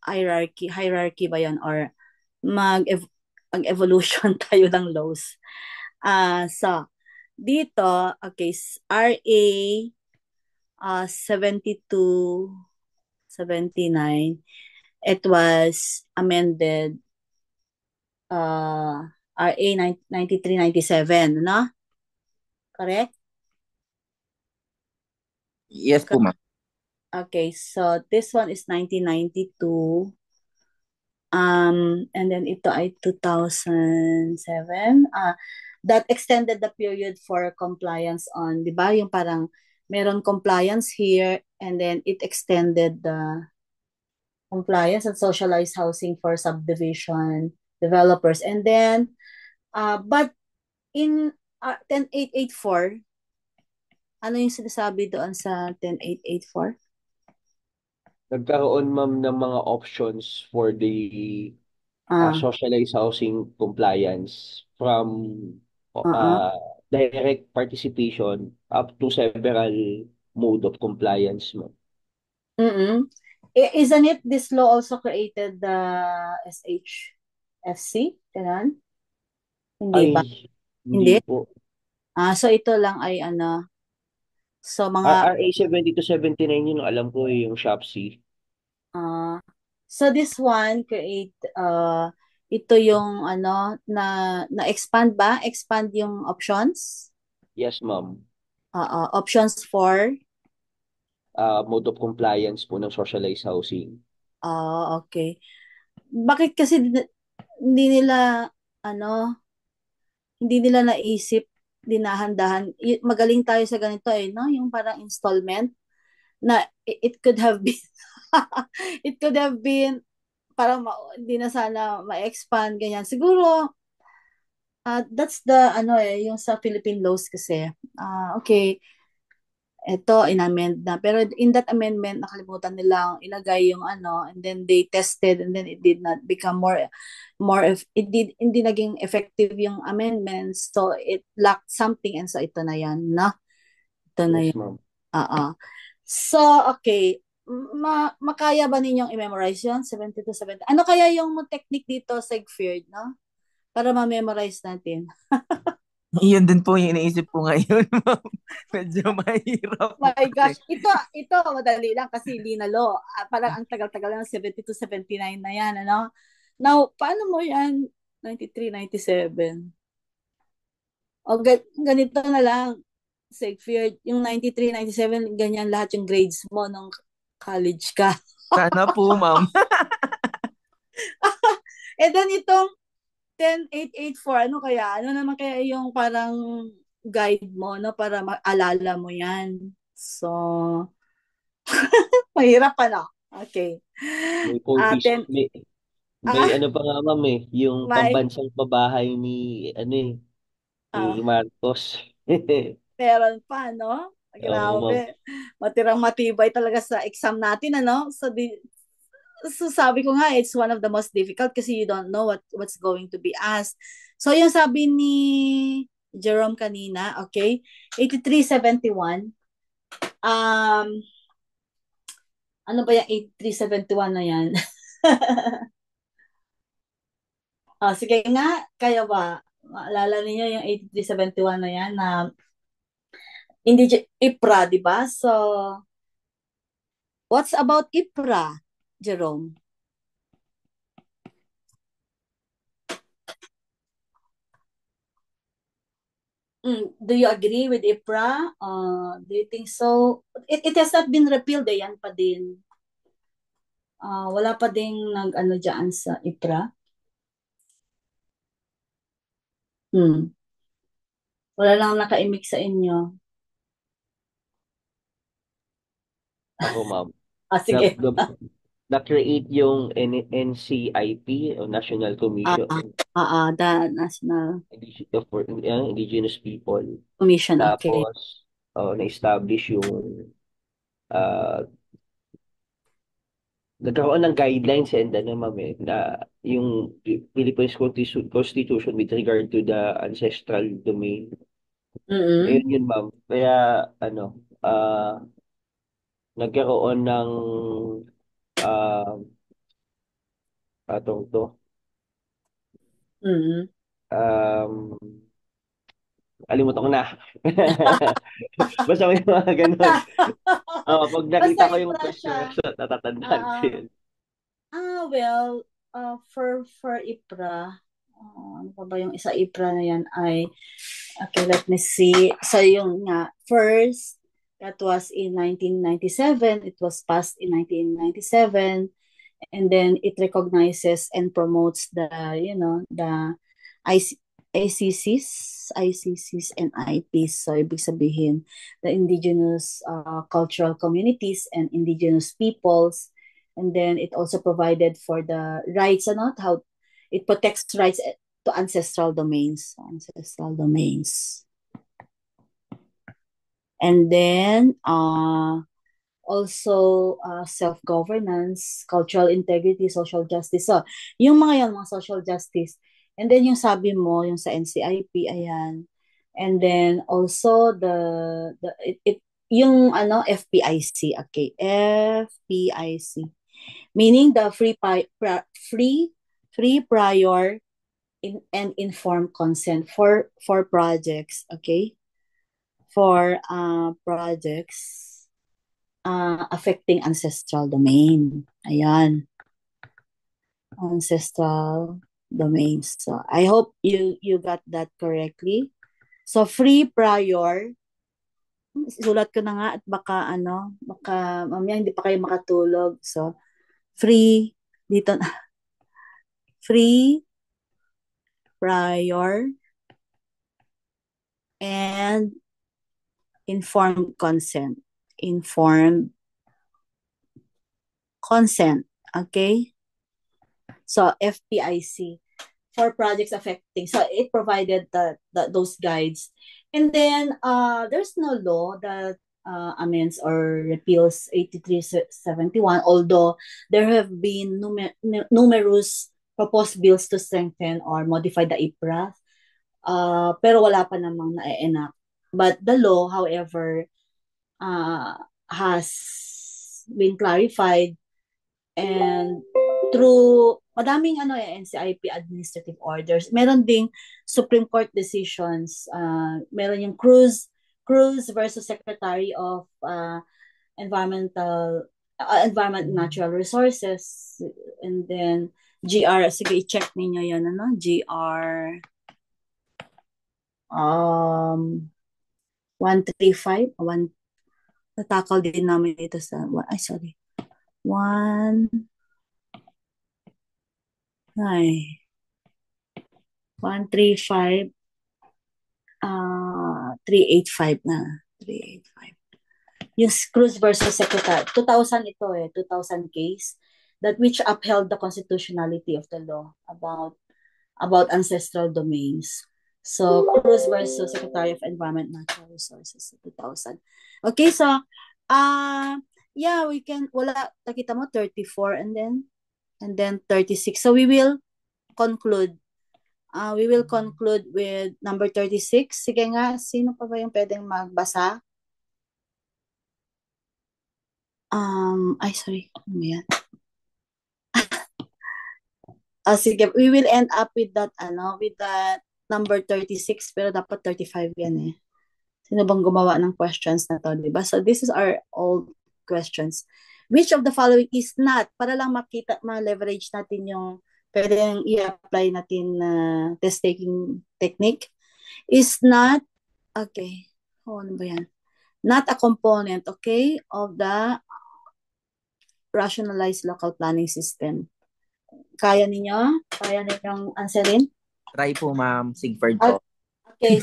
hierarchy ba yan, or mag-evolution tayo ng laws. So, dito, okay, RA 7279, it was amended RA 9397, no? Correct? Yes po, ma'am. Okay, so this one is 1992. And then ito ay 2007. That extended the period for compliance on, di ba? Yung parang meron compliance here, and then it extended the compliance and socialized housing for subdivision developers. And then, but in 10884, ano yung sinasabi doon sa 10884? Nagkaroon, ma'am, ng mga options for the socialized housing compliance from direct participation up to several mode of compliance, ma'am. Isn't it this law also created the SHFC? Ganun? Hindi Ay, ba? hindi po. So ito lang ay so mga RA 7279 yun, alam ko yung SHOPSI. so this one ito yung na-expand ba? Expand yung options? Yes, ma'am. Options for? Mode of compliance po ng socialized housing. Okay. Bakit kasi hindi nila naisip, dinahan-dahan. Magaling tayo sa ganito no? Yung parang installment na it could have been it could have been parang hindi na sana ma-expand ganyan. Siguro that's the yung sa Philippine laws kasi. Okay. Ito inamend na, pero in that amendment nakalimutan nilang ilagay yung and then they tested and then it did not become hindi naging effective yung amendments, so it lacked something, and so ito na yan, no? Ito na Yes, yan. ma'am. So okay, makaya ba ninyong i-memorize yun? 70 to 70. Ano kaya yung technique dito, Sigfrid, no? Para ma-memorize natin. Yun din po yung iniisip ko ngayon, ma'am. Medyo mahirap. My gosh, ito madali lang kasi linalo. Parang ang tagal-tagal ng 70 to 79 na yan, ano? Now, paano mo yan 93, 97? O ganito na lang, Sigfrid, yung 93, 97, ganyan lahat yung grades mo nung college ka. Sana po, ma'am. And then itong 10884, ano kaya? Ano naman kaya yung parang guide mo, no? Para maalala mo yan. So, mahirap pa, no? Okay. May ano pa nga, ma'am, yung pambansang pabahay ni ni Marcos. Meron pa, no? Oo, ma'am. Grabe. Matirang matibay talaga sa exam natin, ano? So sabi ko nga, it's one of the most difficult kasi you don't know what's going to be asked. So yung sabi ni Jerome kanina, okay? 8371. Ano ba yung 8371 na yan? Sige nga, kaya ba? Maalala niyo yung 8371 na yan na IPRA, di ba? So, what's about IPRA, Jerome? Do you agree with IPRA? Do you think so? It has not been repealed, yan pa din. Wala pa ding nag-ano dyan sa IPRA. Wala lang nakaimik sa inyo. Ako, ma'am. Sige. Na-create yung NCIP o National Commission The National for Indigenous People. Commission, okay. Tapos, na-establish yung nagkaroon ng guidelines and ma'am, na yung Philippines Constitution with regard to the ancestral domain. Ayun yun, ma'am. Kaya, nagkaroon ng atong to. Alimutan ko na. Basta may mga ganun. Pag nakita ko yung question, natatandaan ko yun. Well, for IPRA, ano pa ba yung isa IPRA na yan ay, okay, let me see. So yung nga, first, that was in 1997. It was passed in 1997. And then it recognizes and promotes the ICCs and IPs. So, ibig sabihin, the indigenous cultural communities and indigenous peoples. And then it also provided for the rights, how it protects rights to ancestral domains. And then, also self-governance, cultural integrity, social justice. So, yung mga social justice. And then yung sabi mo, yung sa NCIP, ayan. And then also yung FPIC, okay. FPIC. Meaning the free prior and informed consent for projects, okay? For projects affecting ancestral domain. Ayan. Ancestral domains. So, I hope you got that correctly. So, free prior. Sulat ko na nga at baka mamaya hindi pa kayo makatulog. So, free, dito na. Free prior and informed consent. Informed consent. Okay? So, FPIC for projects affecting. So, it provided those guides. And then, there's no law that amends or repeals 8371, although there have been numerous proposed bills to strengthen or modify the IPRA. Pero wala pa namang na-enact. But the law, however, has been clarified and through madaming NCIP administrative orders. Meron ding Supreme Court decisions. Meron yung Cruz versus Secretary of Environment and Natural Resources. And then GR, sige, i-check ninyo yun, GR 135, natakal din namin ito sa, sorry. 135 385 na. 385. Yung Cruz versus Secretary. 2000 ito 2000 case that which upheld the constitutionality of the law about ancestral domains. So, Cruz versus Secretary of Environment and Natural Resources, 2000. Okay, so, yeah, we can, wala, nakita mo, 34 and then 36. So, we will conclude. We will conclude with number 36. Sige nga, sino pa ba yung pwedeng magbasa? Sorry. Ano ba yan? Sige, we will end up with that, with that number 36, pero dapat 35 yan eh. Sino bang gumawa ng questions na to, diba? So, this is our old questions. Which of the following is not, para lang makita, ma-leverage natin yung pwedeng i-apply natin na test-taking technique, is not, okay, ano ba yan? Not a component, okay, of the rationalized local planning system. Kaya ninyong answerin? Try po, ma'am. Sigford po. Okay,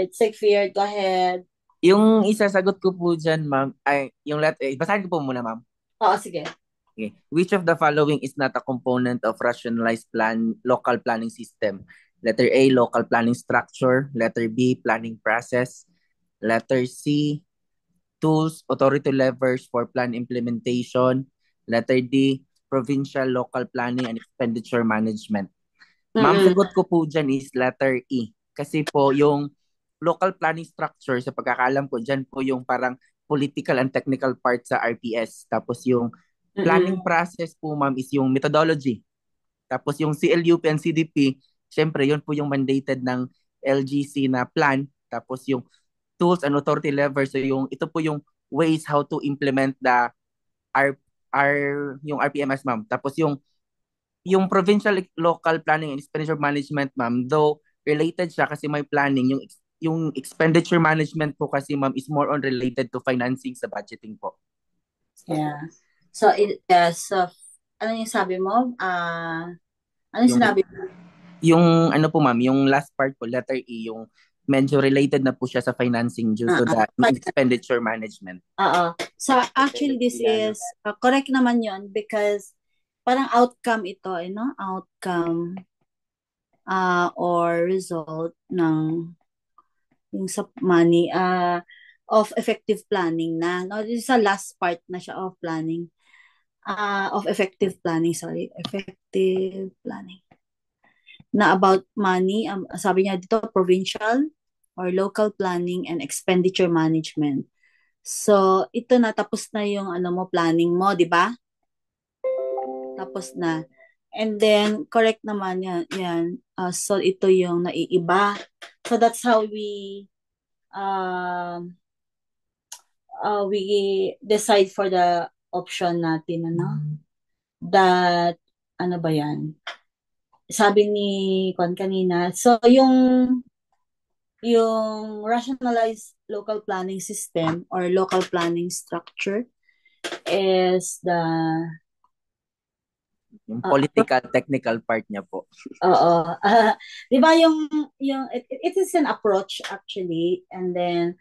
Sigford, go ahead. Yung isasagot ko po dyan, ma'am, ay, yung basahin ko po muna, ma'am. Oo, sige. Okay. Which of the following is not a component of rationalized local planning system? Letter A, local planning structure. Letter B, planning process. Letter C, tools, authority levers for plan implementation. Letter D, provincial local planning and expenditure management. Ma'am, sagot ko po dyan is letter E. Kasi po yung local planning structure, sa pagkakaalam ko, dyan po yung parang political and technical part sa RPS. Tapos yung planning process po, ma'am, is yung methodology. Tapos yung CLUP and CDP, syempre, yun po yung mandated ng LGC na plan. Tapos yung tools and authority levers, so ito po yung ways how to implement the yung RPMS, ma'am. Tapos yung provincial local planning and expenditure management, ma'am, though related siya kasi may planning, yung expenditure management po kasi, ma'am, is more on related to financing sa budgeting po. Yeah. So, ano yung sabi mo? Ano yung sinabi mo? Yung ano po, ma'am, yung last part po, letter E, yung medyo related na po siya sa financing due to the expenditure management. So, actually, this is correct naman yon because parang outcome ito, outcome or result ng yung sa money of effective planning na. No, this is the last part na siya of planning. Of effective planning, effective planning. Na about money, sabi niya dito, provincial or local planning and expenditure management. So, ito na, tapos na yung planning mo, di ba? Tapos na. And then, correct naman yan. So, ito yung naiiba. So, that's how we decide for the option natin, that, ano ba yan? Sabi ni Juan kanina, so yung rationalized local planning system or local planning structure is yung political technical part niya po. Di ba yung it is an approach actually, and then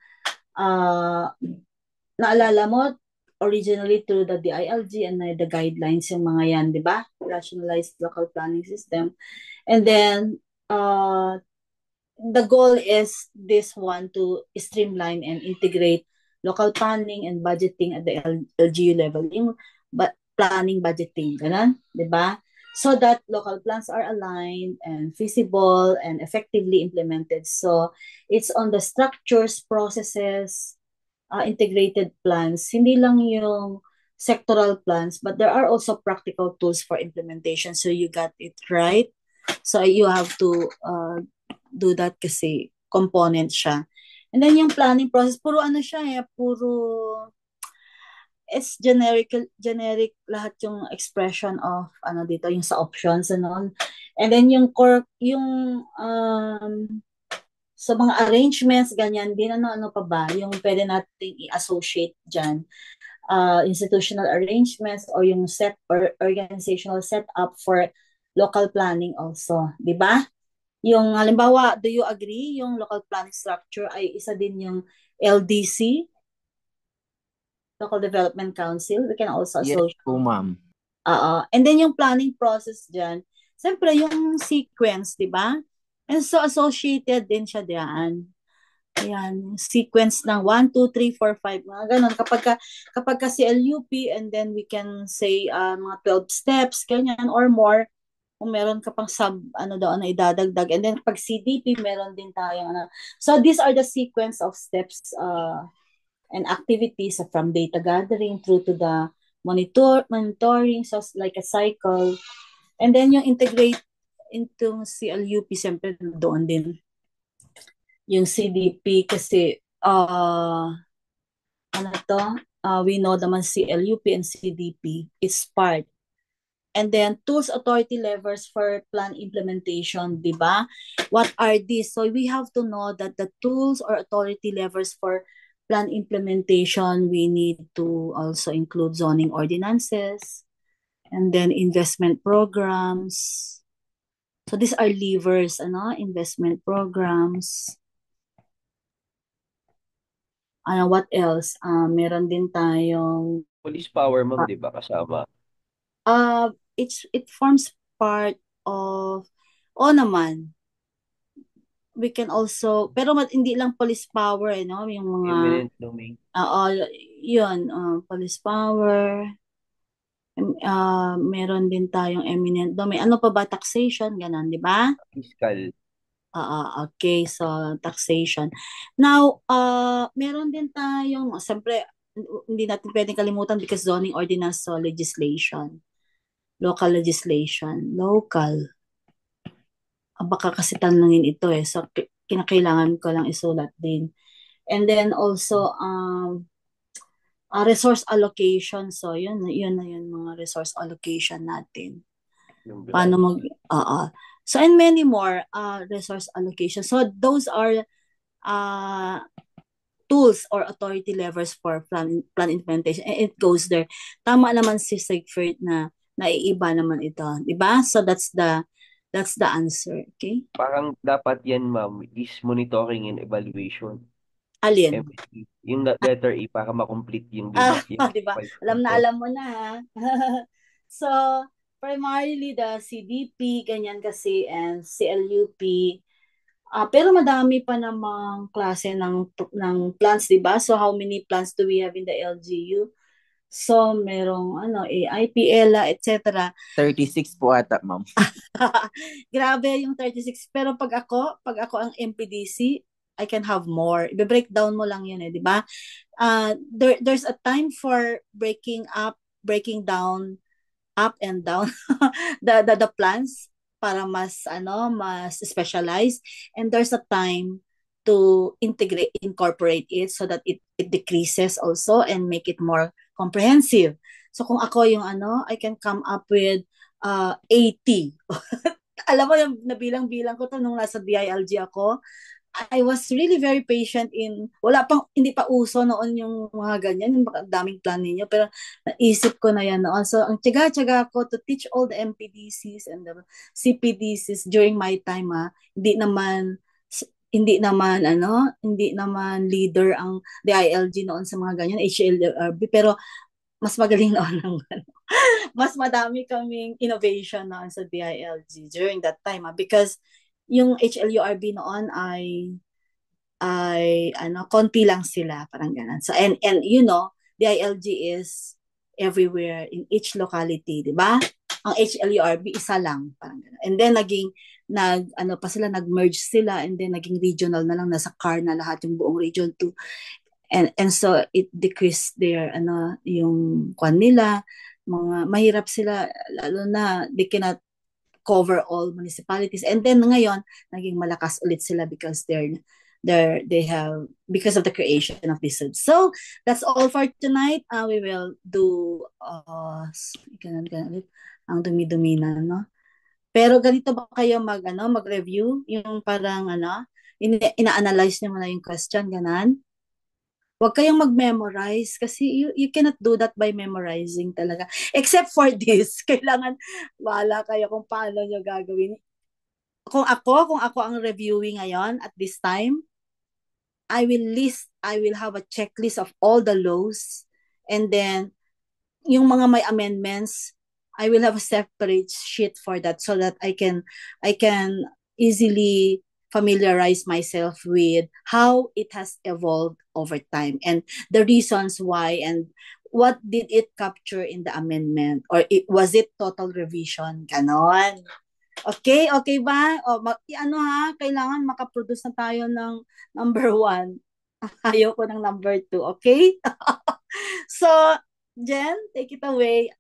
naalala mo originally through the DILG and the guidelines yung mga yan, di ba? Rationalized local planning system. And then the goal is this one to streamline and integrate local planning and budgeting at the LGU level. Yung planning, budgeting, ganun, di ba? So that local plans are aligned and feasible and effectively implemented. So it's on the structures, processes, integrated plans, hindi lang yung sectoral plans, but there are also practical tools for implementation. So you got it right. So you have to do that kasi component siya. And then yung planning process, puro siya it's generic lahat yung expression of dito yung sa options and all. And then yung so mga arrangements ganyan din ano pa ba yung pwede nating i-associate diyan, institutional arrangements or yung organizational setup for local planning also, di ba? Yung halimbawa, do you agree yung local planning structure ay isa din yung LDC, Local Development Council? We can also associate. Yes po, ma'am. And then yung planning process dyan, siyempre yung sequence, di ba? And so associated din siya diyan. Ayan, sequence ng 1, 2, 3, 4, 5, mga ganun. Kapag ka CLUP, and then we can say mga 12 steps, ganyan, or more, kung meron ka pang ano na idadagdag. And then pag CDP, meron din tayong ano. So these are the sequence of steps and activities from data gathering through to the monitoring, so like a cycle. And then yung integrate into CLUP, siyempre doon din yung CDP kasi we know naman CLUP and CDP is part. And then tools, authority, levers for plan implementation, di ba? What are these? So we have to know that the tools or authority levers for plan implementation, we need to also include zoning ordinances and then investment programs. So these are levers, investment programs. What else? Meron din tayong Police power, ma'am, di ba, kasama? it forms part of naman. We can also, pero hindi lang police power, yung mga Eminent domain. yun, police power. Meron din tayong eminent domain. Ano pa ba? Taxation, ganun, di ba? Fiscal. Okay, so taxation. Now, meron din tayong, siyempre, hindi natin pwedeng kalimutan because zoning ordinance, so legislation. Local legislation. Local. Baka kasi tanungin ito so kinakailangan ko lang isulat din. And then also, resource allocation. So, yun mga resource allocation natin. Paano So, and many more resource allocation. So, those are tools or authority levers for plan implementation. And it goes there. Tama naman si Siegfried na naiiba naman ito. Diba? So, that's the answer. Okay? Parang dapat yan, ma'am, is monitoring and evaluation. Alin? Yung letter E para makomplete yung diba? Alam mo na ha. So, primarily the CDP, ganyan kasi, and CLUP. Pero madami pa namang klase ng plans, diba? So, how many plans do we have in the LGU? So, merong AIP, ELA, etc. 36 po ata, ma'am. Grabe yung 36. Pero pag ako ang MPDC, I can have more. I-breakdown mo lang yun di ba? There's a time for breaking down, up and down the plans para mas specialized, and there's a time to incorporate it so that it decreases also and make it more comprehensive. So kung ako yung I can come up with 80. Alam mo yung nabilang-bilang ko to nung nasa DILG ako. I was really very patient hindi pa uso noon yung mga ganyan, yung daming plan ninyo, pero naisip ko na yan noon. So, ang tiyaga-tiyaga ko to teach all the MPDCs and the CPDCs during my time, hindi naman leader ang DILG noon sa mga ganyan, HLRB, pero mas magaling noon ng mas madami kaming innovation noon sa DILG during that time, because yung HLURB noon ay konti lang sila, parang ganun. So and DILG is everywhere in each locality, di ba? Ang HLURB isa lang, parang ganun. And then nag-merge sila, and then naging regional na lang, nasa CAR na lahat yung buong region 2. And so it decreased their yung kwan nila, mga mahirap sila, lalo na they cannot cover all municipalities. And then ngayon naging malakas ulit sila because they have, because of the creation of this. So that's all for tonight. We will do ang dumi-dumi na, no? Pero ganito ba kayo mag-review yung parang ina-analyze niyo muna yung question, ganan? Huwag kayong mag-memorize kasi you cannot do that by memorizing talaga. Except for this, kailangan wala kayo kung paano nyo gagawin. Kung ako ang reviewing ngayon at this time, I will have a checklist of all the laws, and then yung mga may amendments, I will have a separate sheet for that so that I can easily familiarize myself with how it has evolved over time and the reasons why and what did it capture in the amendment or was it total revision ganon. Okay, okay ba? O, ano ha, kailangan makaproduce na tayo ng number 1. Ayaw ko ng number 2, okay? So, Jen, take it away.